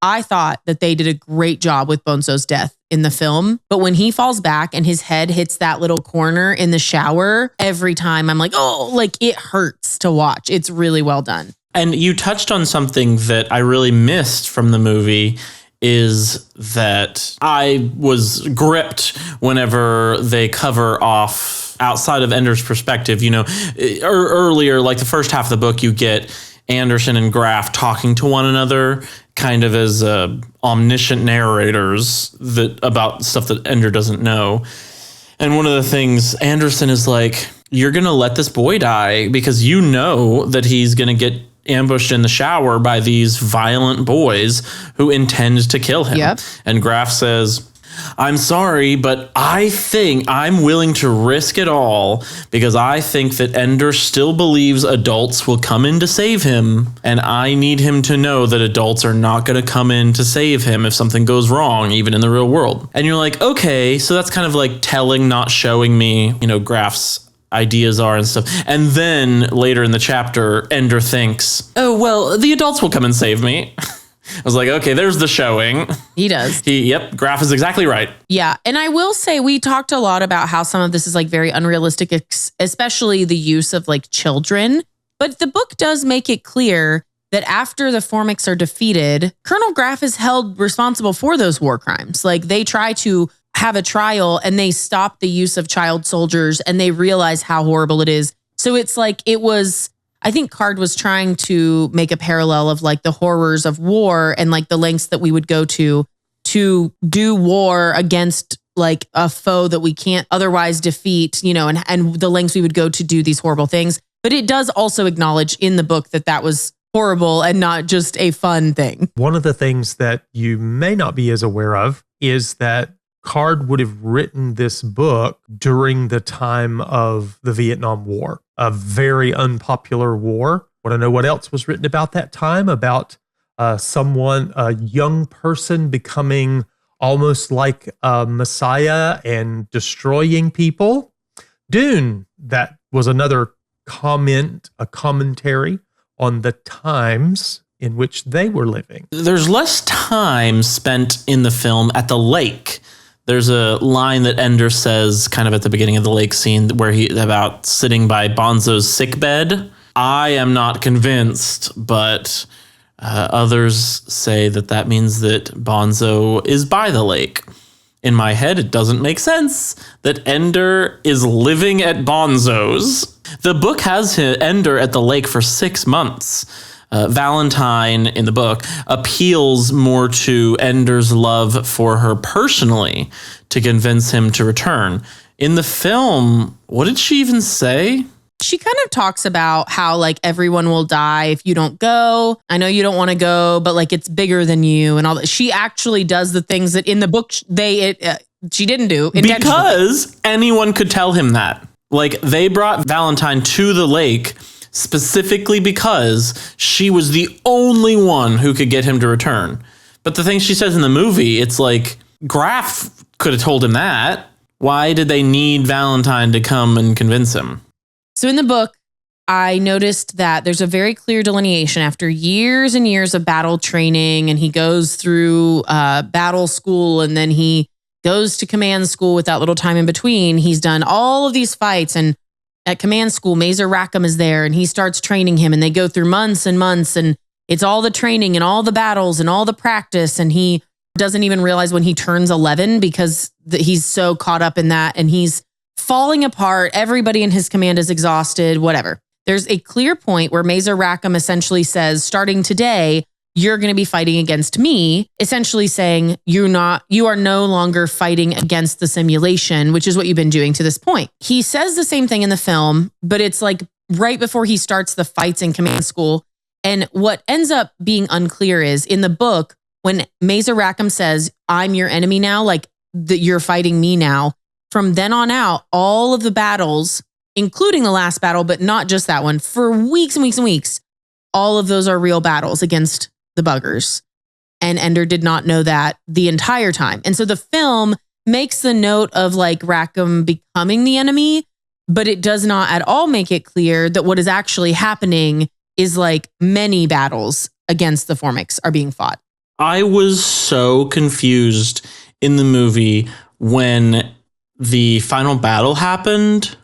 I thought that they did a great job with Bonzo's death in the film. But when he falls back and his head hits that little corner in the shower, every time I'm like, oh, like it hurts to watch. It's really well done. And you touched on something that I really missed from the movie, is that I was gripped whenever they cover off outside of Ender's perspective. Earlier, like the first half of the book, you get Anderson and Graf talking to one another kind of as omniscient narrators about stuff that Ender doesn't know. And one of the things, Anderson is like, you're going to let this boy die because you know that he's going to get ambushed in the shower by these violent boys who intend to kill him. Yep. And Graf says, I'm sorry, but I think I'm willing to risk it all because I think that Ender still believes adults will come in to save him, and I need him to know that adults are not going to come in to save him if something goes wrong, even in the real world. And you're like, okay, so that's kind of like telling, not showing me, Graf's ideas are and stuff. And then later in the chapter, Ender thinks, oh, well, the adults will come and save me. I was like, okay, there's the showing. He does. Graf is exactly right. Yeah. And I will say, we talked a lot about how some of this is like very unrealistic, especially the use of like children. But the book does make it clear that after the Formics are defeated, Colonel Graf is held responsible for those war crimes. Like they try to have a trial and they stop the use of child soldiers and they realize how horrible it is. So it's like, I think Card was trying to make a parallel of like the horrors of war and like the lengths that we would go to do war against like a foe that we can't otherwise defeat, and the lengths we would go to do these horrible things. But it does also acknowledge in the book that was horrible and not just a fun thing. One of the things that you may not be as aware of is that Card would have written this book during the time of the Vietnam War, a very unpopular war. Want to know what else was written about that time? About a young person becoming almost like a messiah and destroying people. Dune, that was another a commentary on the times in which they were living. There's less time spent in the film at the lake. There's a line that Ender says kind of at the beginning of the lake scene where about sitting by Bonzo's sickbed. I am not convinced, but others say that means that Bonzo is by the lake. In my head, it doesn't make sense that Ender is living at Bonzo's. The book has Ender at the lake for 6 months. Valentine in the book appeals more to Ender's love for her personally to convince him to return. In the film, what did she even say? She kind of talks about how like everyone will die if you don't go. I know you don't want to go, but like it's bigger than you and all that. She actually does the things that in the book she didn't do intentionally. Because anyone could tell him that. Like they brought Valentine to the lake specifically because she was the only one who could get him to return. But the thing she says in the movie, it's like Graf could have told him that. Why did they need Valentine to come and convince him? So in the book, I noticed that there's a very clear delineation after years and years of battle training, and he goes through battle school and then he goes to command school with that little time in between. He's done all of these fights, and at command school, Mazer Rackham is there and he starts training him, and they go through months and months, and it's all the training and all the battles and all the practice, and he doesn't even realize when he turns 11 because he's so caught up in that, and he's falling apart. Everybody in his command is exhausted, whatever. There's a clear point where Mazer Rackham essentially says, starting today, you're going to be fighting against me, essentially saying you are no longer fighting against the simulation, which is what you've been doing to this point. He says the same thing in the film, but it's like right before he starts the fights in command school. And what ends up being unclear is in the book, when Mazer Rackham says, I'm your enemy now, like that you're fighting me now, from then on out, all of the battles, including the last battle, but not just that one, for weeks and weeks and weeks, all of those are real battles against the buggers. And Ender did not know that the entire time. And so the film makes the note of like Rackham becoming the enemy, but it does not at all make it clear that what is actually happening is like many battles against the Formics are being fought. I was so confused in the movie when the final battle happened.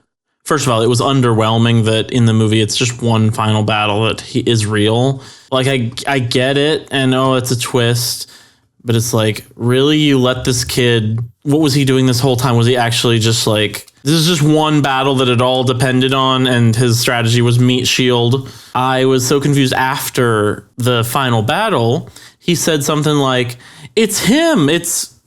First of all, it was underwhelming that in the movie it's just one final battle that is real. Like I get it, and it's a twist, but it's like, really, you let this kid? What was he doing this whole time? Was he actually just like, this is just one battle that it all depended on, and his strategy was meat shield? I was so confused after the final battle. He said something like, "It's him. It's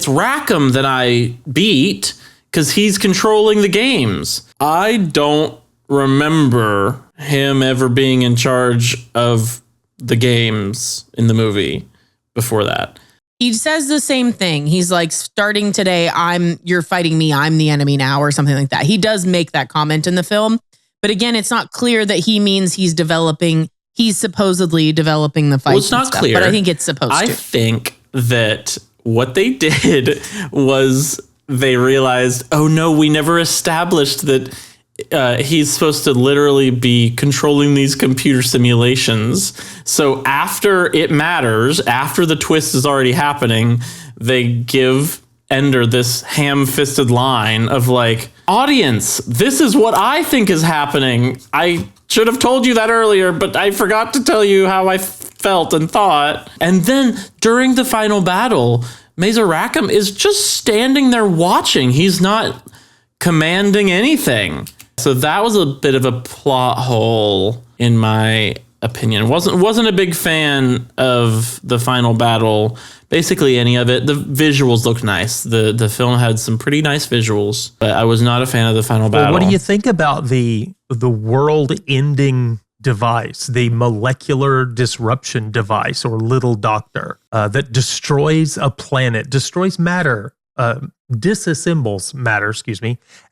Rackham that I beat because he's controlling the games." I don't remember him ever being in charge of the games in the movie before that. He says the same thing. He's like, starting today, you're fighting me, I'm the enemy now, or something like that. He does make that comment in the film. But again, it's not clear that he means he's supposedly developing the fight. Well, it's not clear, but I think it's supposed to. I think that what they did was they realized, oh no, we never established that he's supposed to literally be controlling these computer simulations. So after it matters, after the twist is already happening, they give Ender this ham-fisted line of like, audience, this is what I think is happening. I should have told you that earlier, but I forgot to tell you how I felt and thought. And then during the final battle, Mazer Rackham is just standing there watching. He's not commanding anything. So that was a bit of a plot hole in my opinion. Wasn't a big fan of the final battle. Basically any of it. The visuals looked nice. The film had some pretty nice visuals, but I was not a fan of the final battle. What do you think about the world-ending device, the molecular disruption device, or little doctor, that destroys a planet, destroys matter, disassembles matter,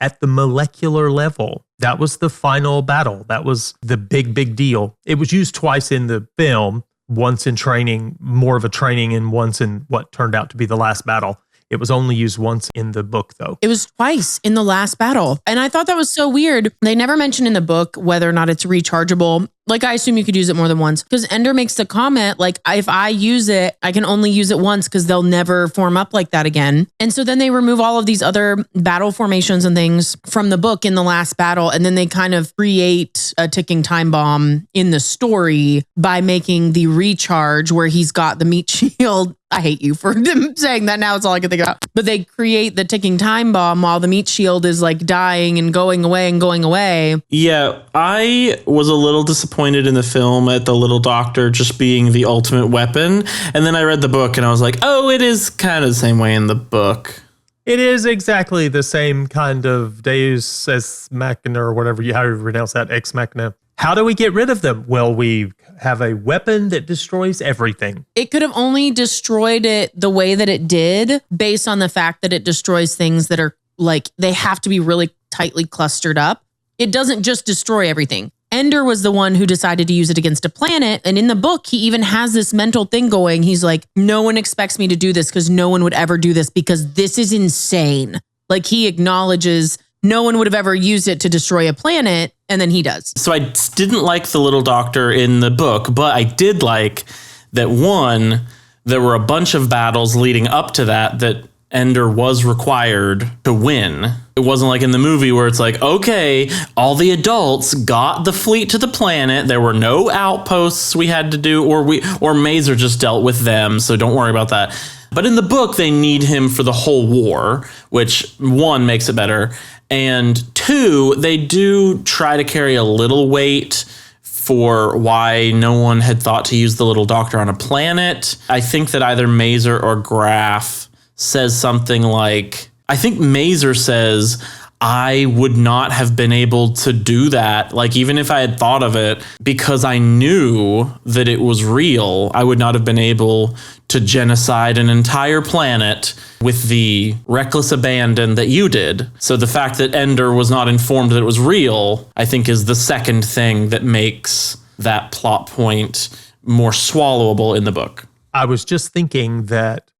at the molecular level? That was the final battle. That was the big deal. It was used twice in the film, once in training, more of a training, and once in what turned out to be the last battle. It was only used once in the book, though. It was twice in the last battle. And I thought that was so weird. They never mention in the book whether or not it's rechargeable. Like, I assume you could use it more than once. Because Ender makes the comment, like, if I use it, I can only use it once because they'll never form up like that again. And so then they remove all of these other battle formations and things from the book in the last battle. And then they kind of create a ticking time bomb in the story by making the recharge where he's got the meat shield. I hate you for saying that now. It's all I can think about. But they create the ticking time bomb while the meat shield is like dying and going away. Yeah, I was a little disappointed in the film at the little doctor just being the ultimate weapon. And then I read the book and I was like, oh, it is kind of the same way in the book. It is exactly the same kind of Deus Ex Machina, or whatever how you pronounce that, Ex Machina. How do we get rid of them? Well, we have a weapon that destroys everything. It could have only destroyed it the way that it did based on the fact that it destroys things that are like, they have to be really tightly clustered up. It doesn't just destroy everything. Ender was the one who decided to use it against a planet. And in the book, he even has this mental thing going. He's like, no one expects me to do this because no one would ever do this because this is insane. Like, he acknowledges no one would have ever used it to destroy a planet, and then he does. So I didn't like the little doctor in the book, but I did like that, one, there were a bunch of battles leading up to that Ender was required to win. It wasn't like in the movie where it's like, okay, all the adults got the fleet to the planet. There were no outposts we had to do, or Mazer just dealt with them, so don't worry about that. But in the book, they need him for the whole war, which, one, makes it better. And two, they do try to carry a little weight for why no one had thought to use the little doctor on a planet. I think that either Mazer or Graf says something like, I think Mazer says, I would not have been able to do that. Like, even if I had thought of it, because I knew that it was real, I would not have been able to genocide an entire planet with the reckless abandon that you did. So the fact that Ender was not informed that it was real, I think, is the second thing that makes that plot point more swallowable in the book. I was just thinking that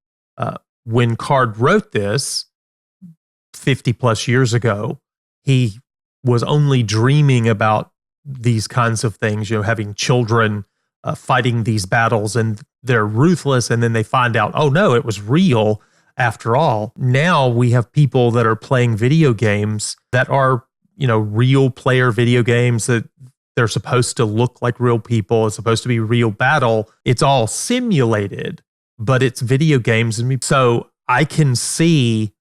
when Card wrote this 50 plus years ago, he was only dreaming about these kinds of things, having children fighting these battles, and they're ruthless, and then they find out, oh no, it was real after all. Now we have people that are playing video games that are, real player video games that they're supposed to look like real people. It's supposed to be real battle. It's all simulated, but it's video games. And so I can see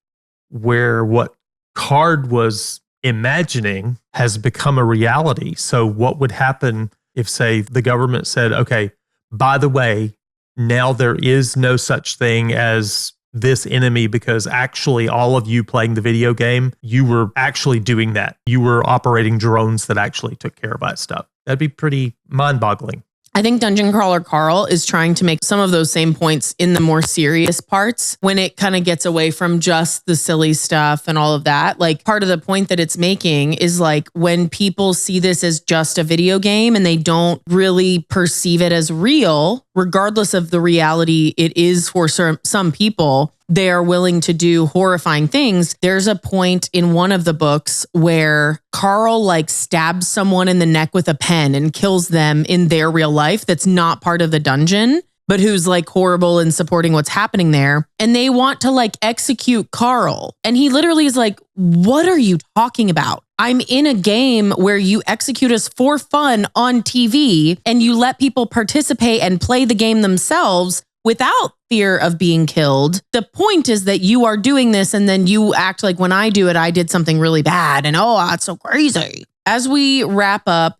where what Card was imagining has become a reality. So what would happen if, say, the government said, okay, by the way, now there is no such thing as this enemy, because actually all of you playing the video game, you were actually doing that. You were operating drones that actually took care of that stuff. That'd be pretty mind-boggling. I think Dungeon Crawler Carl is trying to make some of those same points in the more serious parts when it kind of gets away from just the silly stuff and all of that. Like, part of the point that it's making is like, when people see this as just a video game and they don't really perceive it as real, regardless of the reality it is for some people, they are willing to do horrifying things. There's a point in one of the books where Carl stabs someone in the neck with a pen and kills them in their real life that's not part of the dungeon, but who's horrible in supporting what's happening there. And they want to execute Carl. And he literally is like, what are you talking about? I'm in a game where you execute us for fun on TV and you let people participate and play the game themselves without fear of being killed. The point is that you are doing this and then you act like, when I do it, I did something really bad and it's so crazy. As we wrap up,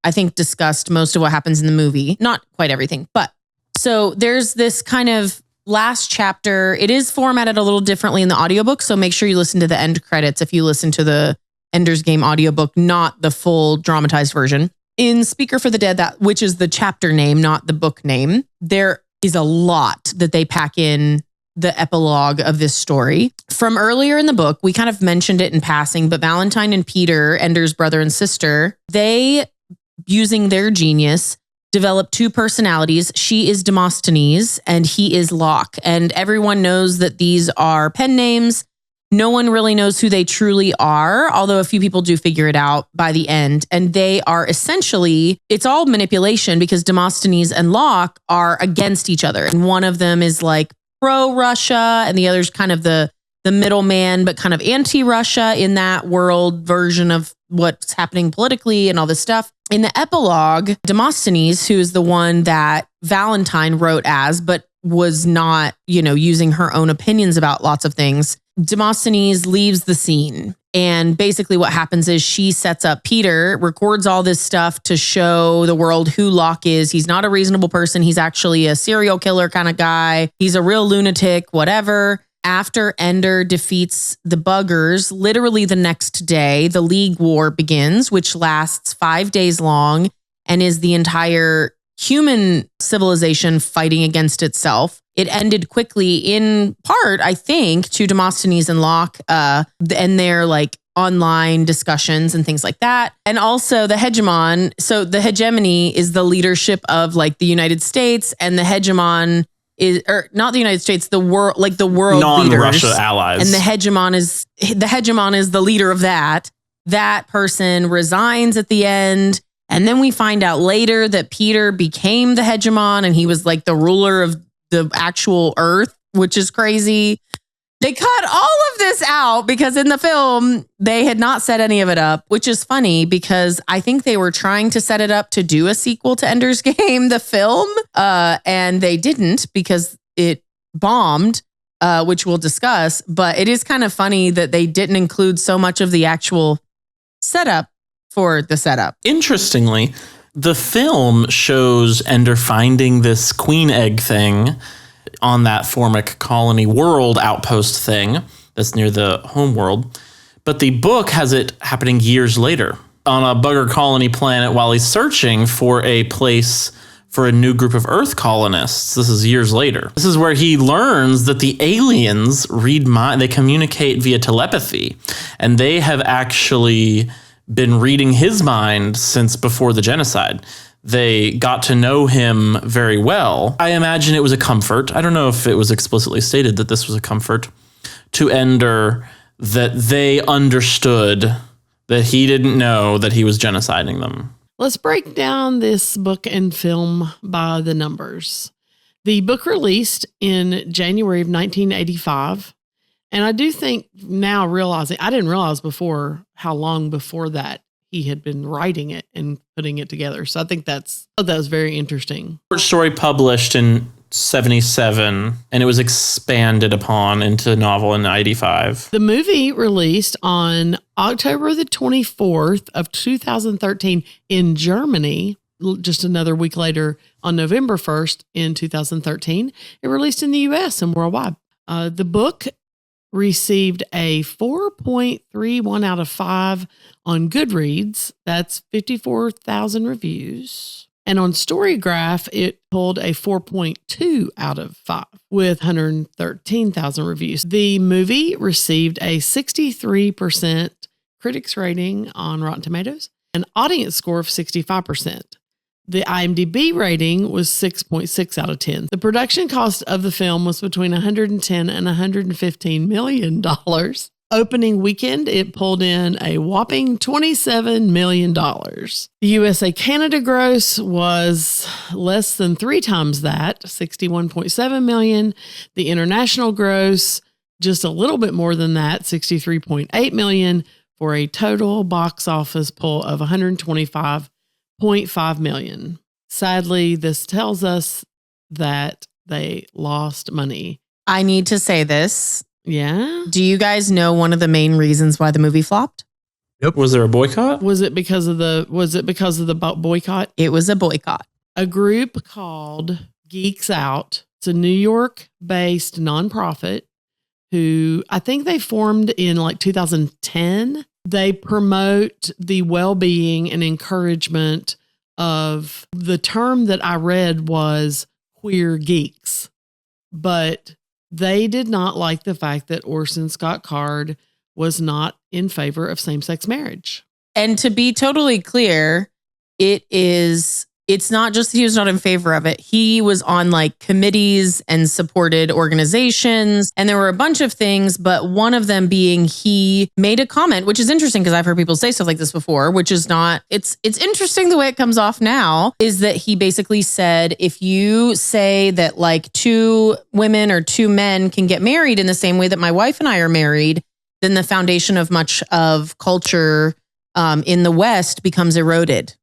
I think, discussed most of what happens in the movie. Not quite everything, but so there's this kind of last chapter. It is formatted a little differently in the audiobook, so make sure you listen to the end credits if you listen to the Ender's Game audiobook, not the full dramatized version. In Speaker for the Dead, which is the chapter name, not the book name, there is a lot that they pack in the epilogue of this story. From earlier in the book, we kind of mentioned it in passing, but Valentine and Peter, Ender's brother and sister, they, using their genius, developed two personalities. She is Demosthenes and he is Locke. And everyone knows that these are pen names. No one really knows who they truly are, although a few people do figure it out by the end. And they are essentially, it's all manipulation because Demosthenes and Locke are against each other. And one of them is like pro-Russia and the other's kind of the middleman, but kind of anti-Russia in that world version of what's happening politically and all this stuff. In the epilogue, Demosthenes, who is the one that Valentine wrote as, but was not, using her own opinions about lots of things, Demosthenes leaves the scene. And basically what happens is she sets up Peter, records all this stuff to show the world who Locke is. He's not a reasonable person. He's actually a serial killer kind of guy. He's a real lunatic, whatever. After Ender defeats the buggers, literally the next day, the League War begins, which lasts 5 days long and is the entire human civilization fighting against itself. It ended quickly in part, I think, to Demosthenes and Locke and their like online discussions and things like that. And also the hegemon. So the hegemony is the leadership of like the United States, and the hegemon is, or not the United States, the world, like the world non-Russia leaders. allies. And the hegemon is the leader of that. That person resigns at the end. And then we find out later that Peter became the hegemon and he was like the ruler of the actual earth, which is crazy. They cut all of this out because in the film, they had not set any of it up, which is funny because I think they were trying to set it up to do a sequel to Ender's Game, the film, and they didn't because it bombed, which we'll discuss. But it is kind of funny that they didn't include so much of the actual setup for the setup. Interestingly, the film shows Ender finding this queen egg thing on that Formic colony world outpost thing that's near the home world. But the book has it happening years later on a bugger colony planet while he's searching for a place for a new group of Earth colonists. This is years later. This is where he learns that the aliens read mind, they communicate via telepathy, and they have actually been reading his mind since before the genocide. They got to know him very well. I imagine it was a comfort. I don't know if it was explicitly stated that this was a comfort to Ender, that they understood that he didn't know that he was genociding them. Let's break down this book and film by the numbers. The book released in January of 1985. And I do think now realizing, I didn't realize before how long before that he had been writing it and putting it together. So I think that was very interesting. Short story published in 1977, and it was expanded upon into novel in 1985. The movie released on October the 24th of 2013 in Germany. Just another week later, on November 1st in 2013, it released in the US and worldwide. The book received a 4.31 out of 5 on Goodreads. That's 54,000 reviews. And on Storygraph, it pulled a 4.2 out of 5 with 113,000 reviews. The movie received a 63% critics rating on Rotten Tomatoes, an audience score of 65%. The IMDb rating was 6.6 out of 10. The production cost of the film was between $110 and $115 million. Opening weekend, it pulled in a whopping $27 million. The USA-Canada gross was less than 3 times that, $61.7 million. The international gross, just a little bit more than that, $63.8 million, for a total box office pull of $125.5 million. Sadly, this tells us that they lost money. I need to say this. Yeah. Do you guys know one of the main reasons why the movie flopped? Was there a boycott? Was it because of the boycott? It was a boycott. A group called Geeks Out. It's a New York-based nonprofit who I think they formed in like 2010. They promote the well-being and encouragement of, the term that I read was queer geeks, but they did not like the fact that Orson Scott Card was not in favor of same-sex marriage. And to be totally clear, it's not just that he was not in favor of it. He was on like committees and supported organizations. And there were a bunch of things, but one of them being he made a comment, which is interesting because I've heard people say stuff like this before, which is not, it's interesting the way it comes off now, is that he basically said, if you say that like 2 women or 2 men can get married in the same way that my wife and I are married, then the foundation of much of culture in the West becomes eroded.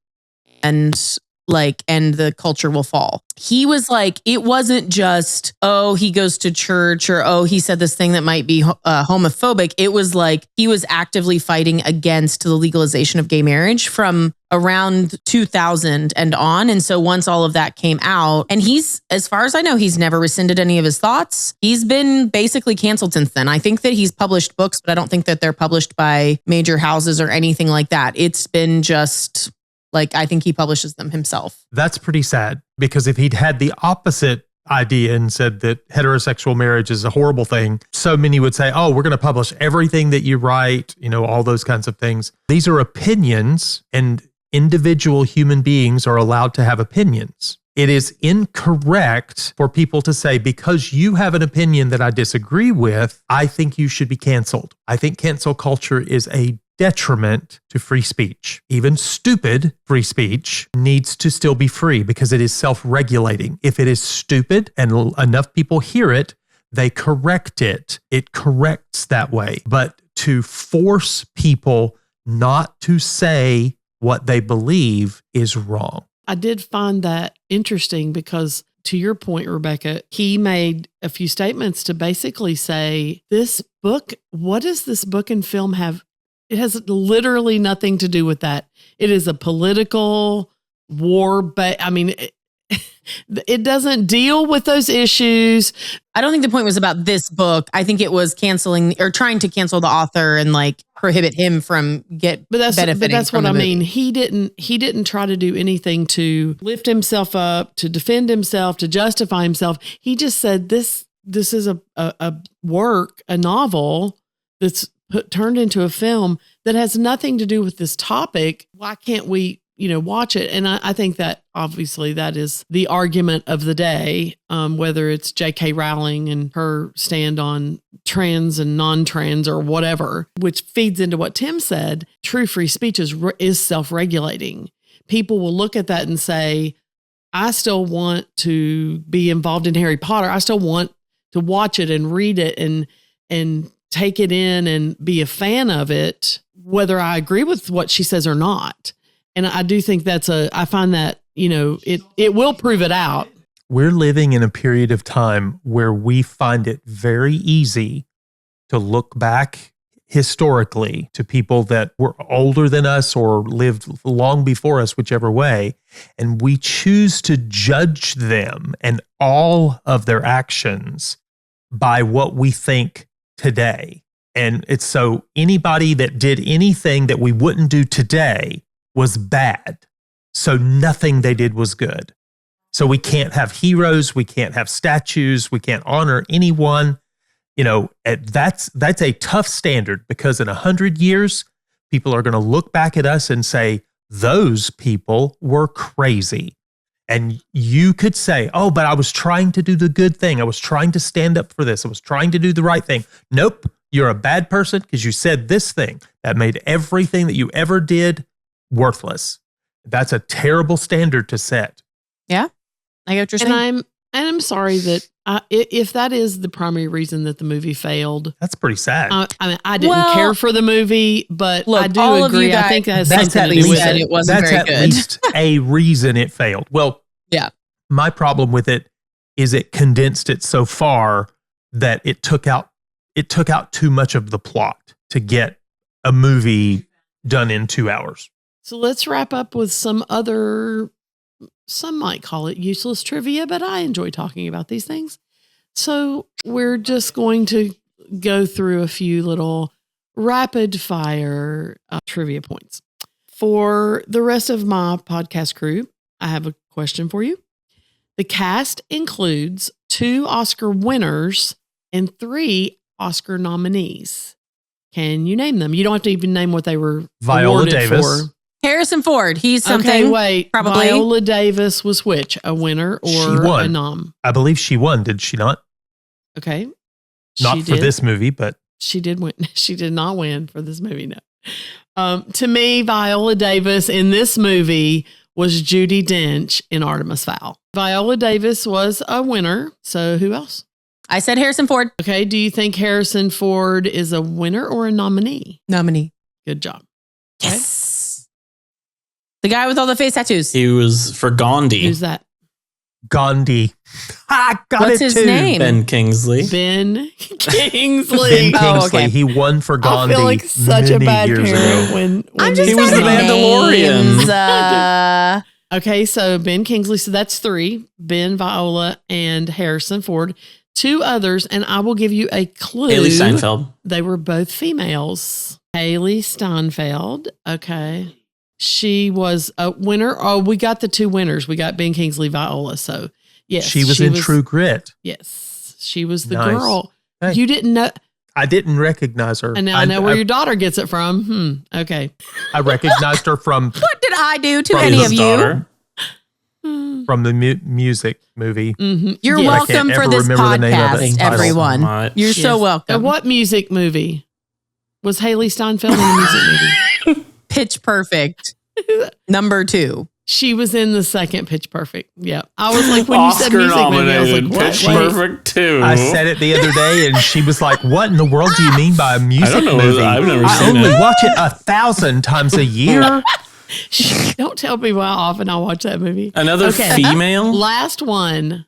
And the culture will fall. He was like, it wasn't just, oh, he goes to church, or, oh, he said this thing that might be homophobic. It was like he was actively fighting against the legalization of gay marriage from around 2000 and on. And so once all of that came out, and he's, as far as I know, he's never rescinded any of his thoughts. He's been basically canceled since then. I think that he's published books, but I don't think that they're published by major houses or anything like that. It's been just... like, I think he publishes them himself. That's pretty sad, because if he'd had the opposite idea and said that heterosexual marriage is a horrible thing, so many would say, oh, we're going to publish everything that you write, all those kinds of things. These are opinions, and individual human beings are allowed to have opinions. It is incorrect for people to say, because you have an opinion that I disagree with, I think you should be canceled. I think cancel culture is a detriment to free speech. Even stupid free speech needs to still be free because it is self-regulating. If it is stupid and enough people hear it, they correct it. It corrects that way. But to force people not to say what they believe is wrong. I did find that interesting because, to your point, Rebekah, he made a few statements to basically say, this book, what does this book and film have? It has literally nothing to do with that. It is a political war. It doesn't deal with those issues. I don't think the point was about this book. I think it was canceling or trying to cancel the author and like prohibit him from benefiting. But that's what I mean. He didn't try to do anything to lift himself up, to defend himself, to justify himself. He just said this is a work, a novel that's turned into a film that has nothing to do with this topic. Why can't we, watch it? And I think that obviously that is the argument of the day, whether it's J.K. Rowling and her stand on trans and non-trans or whatever, which feeds into what Tim said. True free speech is self-regulating. People will look at that and say, I still want to be involved in Harry Potter. I still want to watch it and read it and take it in and be a fan of it, whether I agree with what she says or not. And I do think I find that, it will prove it out. We're living in a period of time where we find it very easy to look back historically to people that were older than us or lived long before us, whichever way, and we choose to judge them and all of their actions by what we think today. And it's so anybody that did anything that we wouldn't do today was bad. So nothing they did was good. So we can't have heroes, we can't have statues, we can't honor anyone. That's a tough standard, because in 100 years, people are going to look back at us and say, those people were crazy. And you could say, oh, but I was trying to do the good thing. I was trying to stand up for this. I was trying to do the right thing. Nope, you're a bad person because you said this thing that made everything that you ever did worthless. That's a terrible standard to set. Yeah, I get what you're saying. And I'm sorry that if that is the primary reason that the movie failed, that's pretty sad. I didn't care for the movie, but look, I do agree. Guys, I think that has something to do with it. It wasn't that's very good. At least a reason it failed. Well, yeah. My problem with it is it condensed it so far that it took out too much of the plot to get a movie done in 2 hours. So let's wrap up with some might call it useless trivia, but I enjoy talking about these things. So we're just going to go through a few little rapid fire trivia points. For the rest of my podcast crew, I have a question for you. The cast includes 2 Oscar winners and 3 Oscar nominees. Can you name them? You don't have to even name what they were Viola awarded Davis. for. Harrison Ford. He's something. Okay, wait. Probably. Viola Davis was which? A winner She or won. a nom? I believe she won, did she not? Okay. Not She for did. this movie, but She did win. She did not win for this movie, no. To me, Viola Davis in this movie was Judi Dench in Artemis Fowl. Viola Davis was a winner. So who else? I said Harrison Ford. Okay. Do you think Harrison Ford is a winner or a nominee? Nominee. Good job. Yes. The guy with all the face tattoos. He was for Gandhi. Who's that? Gandhi. I got What's it his too. name? Ben Kingsley. Ben Kingsley. Ben Kingsley. Oh, okay. He won for I Gandhi feel like such a many bad years parent ago. when I'm you just He was saying the names. Mandalorian. Okay, so Ben Kingsley. So that's 3. Ben, Viola, and Harrison Ford. 2 others, and I will give you a clue. Haley Steinfeld. They were both females. Haley Steinfeld. Okay. She was a winner. Oh, we got the 2 winners. We got Ben Kingsley, Viola. So, yes. She was in True Grit. Yes. She was the Nice. girl. Hey. You didn't know. I didn't recognize her. And now I know where your daughter gets it from. Okay. I recognized her from What did I do to From any his of you? daughter. the music movie. Mm-hmm. You're I can't welcome for ever this remember the name of it. podcast, Thank you so everyone. much. You're so welcome. What music movie? Was Haley Steinfeld in a music movie? Pitch Perfect. Number 2. She was in the second Pitch Perfect. Yeah. I was like, when you said Oscar music movie, I was like, nominated. what? Pitch Wait. Perfect 2. I said it the other day, and she was like, "What in the world do you mean by a music I don't know. movie? I've never I seen only it." watch it 1,000 times a year." Don't tell people how often I watch that movie. Another Okay. female. Last one,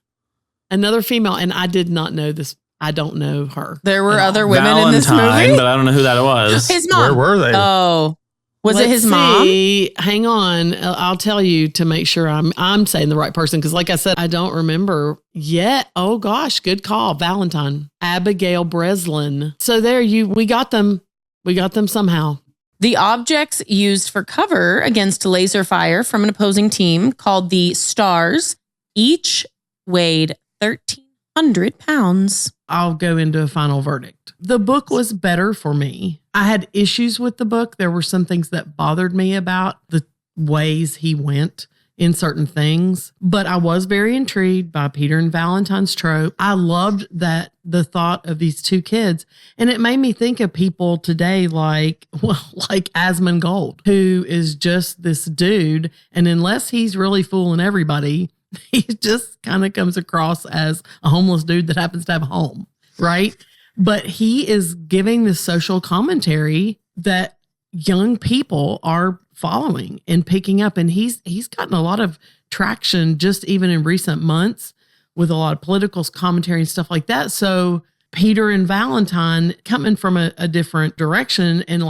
another female, and I did not know this. I don't know her. There were at all. other women Valentine, in this movie. but I don't know who that was. His mom. Where were they? Oh, was it Let's his mom? see. Hang on, I'll tell you to make sure I'm saying the right person because, like I said, I don't remember yet. Oh gosh, good call, Valentine, Abigail Breslin. So there we got them. We got them somehow. The objects used for cover against laser fire from an opposing team, called the Stars, each weighed 1,300 pounds. I'll go into a final verdict. The book was better for me. I had issues with the book. There were some things that bothered me about the ways he went in certain things, but I was very intrigued by Peter and Valentine's trope. I loved that the thought of these 2 kids, and it made me think of people today like Asmongold, who is just this dude, and unless he's really fooling everybody, he just kind of comes across as a homeless dude that happens to have a home, right? But he is giving this social commentary that young people are following and picking up. And he's gotten a lot of traction just even in recent months with a lot of political commentary and stuff like that. So Peter and Valentine coming from a different direction and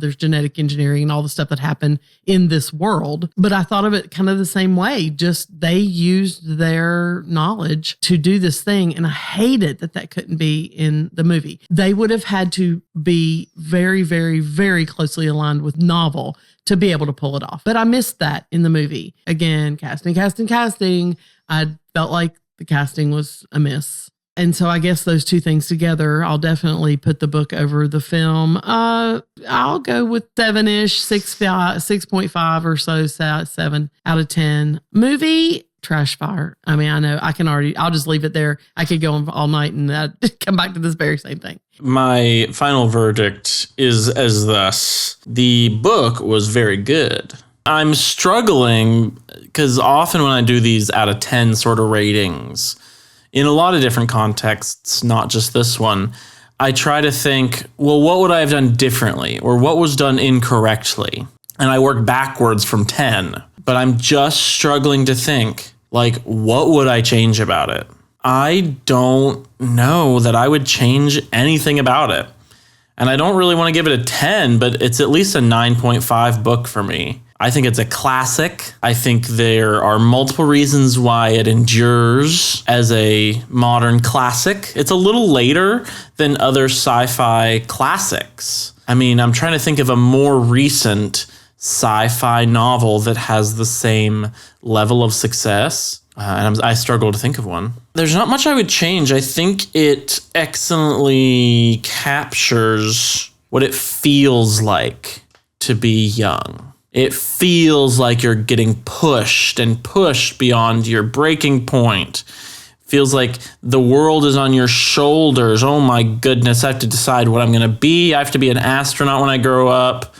there's genetic engineering and all the stuff that happened in this world. But I thought of it kind of the same way. Just they used their knowledge to do this thing. And I hated that couldn't be in the movie. They would have had to be very, very, very closely aligned with novel to be able to pull it off. But I missed that in the movie. Again, casting. I felt like the casting was a miss. And so I guess those 2 things together, I'll definitely put the book over the film. I'll go with 7-ish, 6.5 or so, 7 out of 10. Movie, trash fire. I mean, I know I'll just leave it there. I could go on all night and come back to this very same thing. My final verdict is as thus. The book was very good. I'm struggling because often when I do these out of 10 sort of ratings, in a lot of different contexts, not just this one, I try to think, well, what would I have done differently or what was done incorrectly? And I work backwards from 10, but I'm just struggling to think, what would I change about it? I don't know that I would change anything about it. And I don't really want to give it a 10, but it's at least a 9.5 book for me. I think it's a classic. I think there are multiple reasons why it endures as a modern classic. It's a little later than other sci-fi classics. I mean, I'm trying to think of a more recent sci-fi novel that has the same level of success. And I struggle to think of one. There's not much I would change. I think it excellently captures what it feels like to be young. It feels like you're getting pushed and pushed beyond your breaking point. Feels like the world is on your shoulders. Oh my goodness, I have to decide what I'm going to be. I have to be an astronaut when I grow up.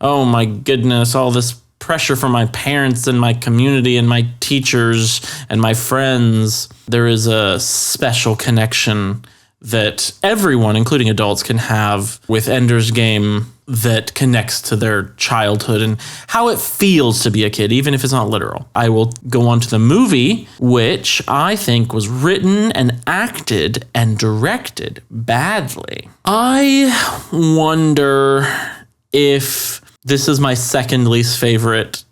Oh my goodness, all this pressure from my parents and my community and my teachers and my friends. There is a special connection that everyone, including adults, can have with Ender's Game that connects to their childhood and how it feels to be a kid, even if it's not literal. I will go on to the movie, which I think was written and acted and directed badly. I wonder if this is my second least favorite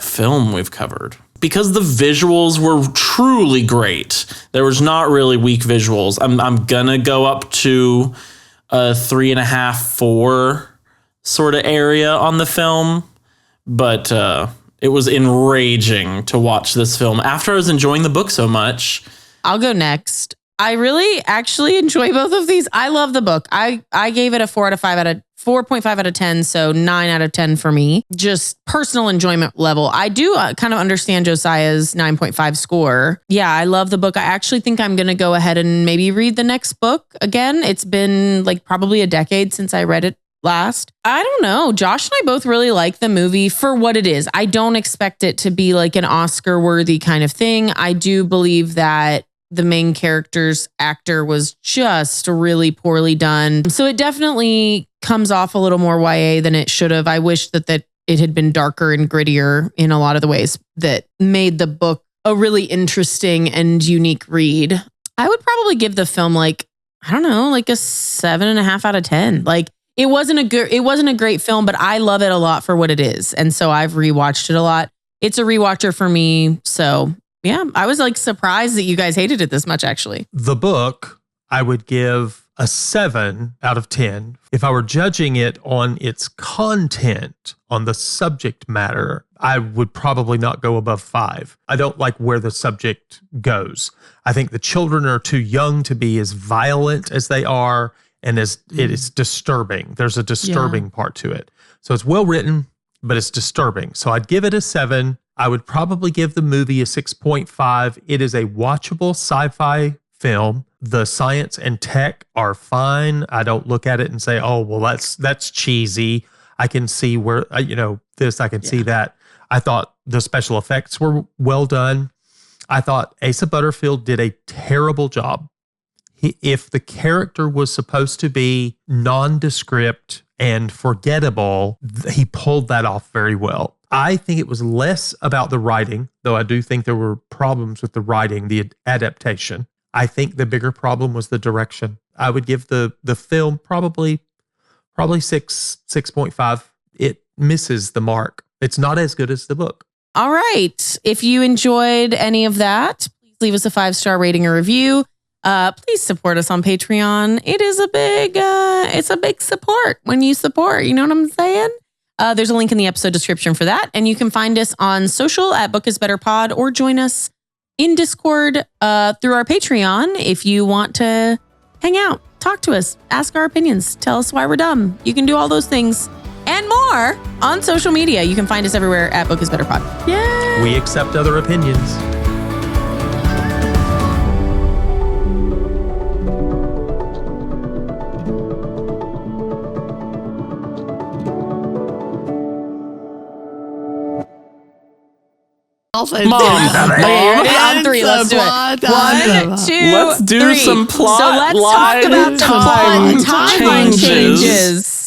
film we've covered. Because the visuals were truly great. There was not really weak visuals. I'm gonna go up to a 3.5, 4 sort of area on the film. But it was enraging to watch this film after I was enjoying the book so much. I'll go next. I really actually enjoy both of these. I love the book. I gave it a 4.5 out of 10, so 9 out of 10 for me. Just personal enjoyment level. I do kind of understand Josiah's 9.5 score. Yeah, I love the book. I actually think I'm going to go ahead and maybe read the next book again. It's been like probably a decade since I read it last. I don't know. Josh and I both really like the movie for what it is. I don't expect it to be like an Oscar-worthy kind of thing. I do believe that the main character's actor was just really poorly done. So it definitely comes off a little more YA than it should have. I wish that it had been darker and grittier in a lot of the ways that made the book a really interesting and unique read. I would probably give the film like a 7.5 out of 10. Like it wasn't a great film, but I love it a lot for what it is. And so I've rewatched it a lot. It's a rewatcher for me. So yeah, I was like surprised that you guys hated it this much, actually. The book, I would give a 7 out of 10. If I were judging it on its content, on the subject matter, I would probably not go above 5. I don't like where the subject goes. I think the children are too young to be as violent as they are, and as it is disturbing. There's a disturbing part to it. So it's well written, but it's disturbing. So I'd give it a 7. I would probably give the movie a 6.5. It is a watchable sci-fi film. The science and tech are fine. I don't look at it and say, oh, well, that's cheesy. I can see where, I can see that. I thought the special effects were well done. I thought Asa Butterfield did a terrible job. If the character was supposed to be nondescript and forgettable, he pulled that off very well. I think it was less about the writing, though I do think there were problems with the writing, the adaptation. I think the bigger problem was the direction. I would give the film probably 6.5. It misses the mark. It's not as good as the book. All right. If you enjoyed any of that, please leave us a 5-star rating or review. Please support us on Patreon. It is it's a big support when you support. You know what I'm saying? There's a link in the episode description for that. And you can find us on social at Book is Better Pod, or join us in Discord through our Patreon if you want to hang out, talk to us, ask our opinions, tell us why we're dumb. You can do all those things and more on social media. You can find us everywhere at Book is Better Pod. Yay! We accept other opinions. Mom. On 3, let's do it. 1, 2, Let's do 3. some plot So let's talk about the timeline timeline changes.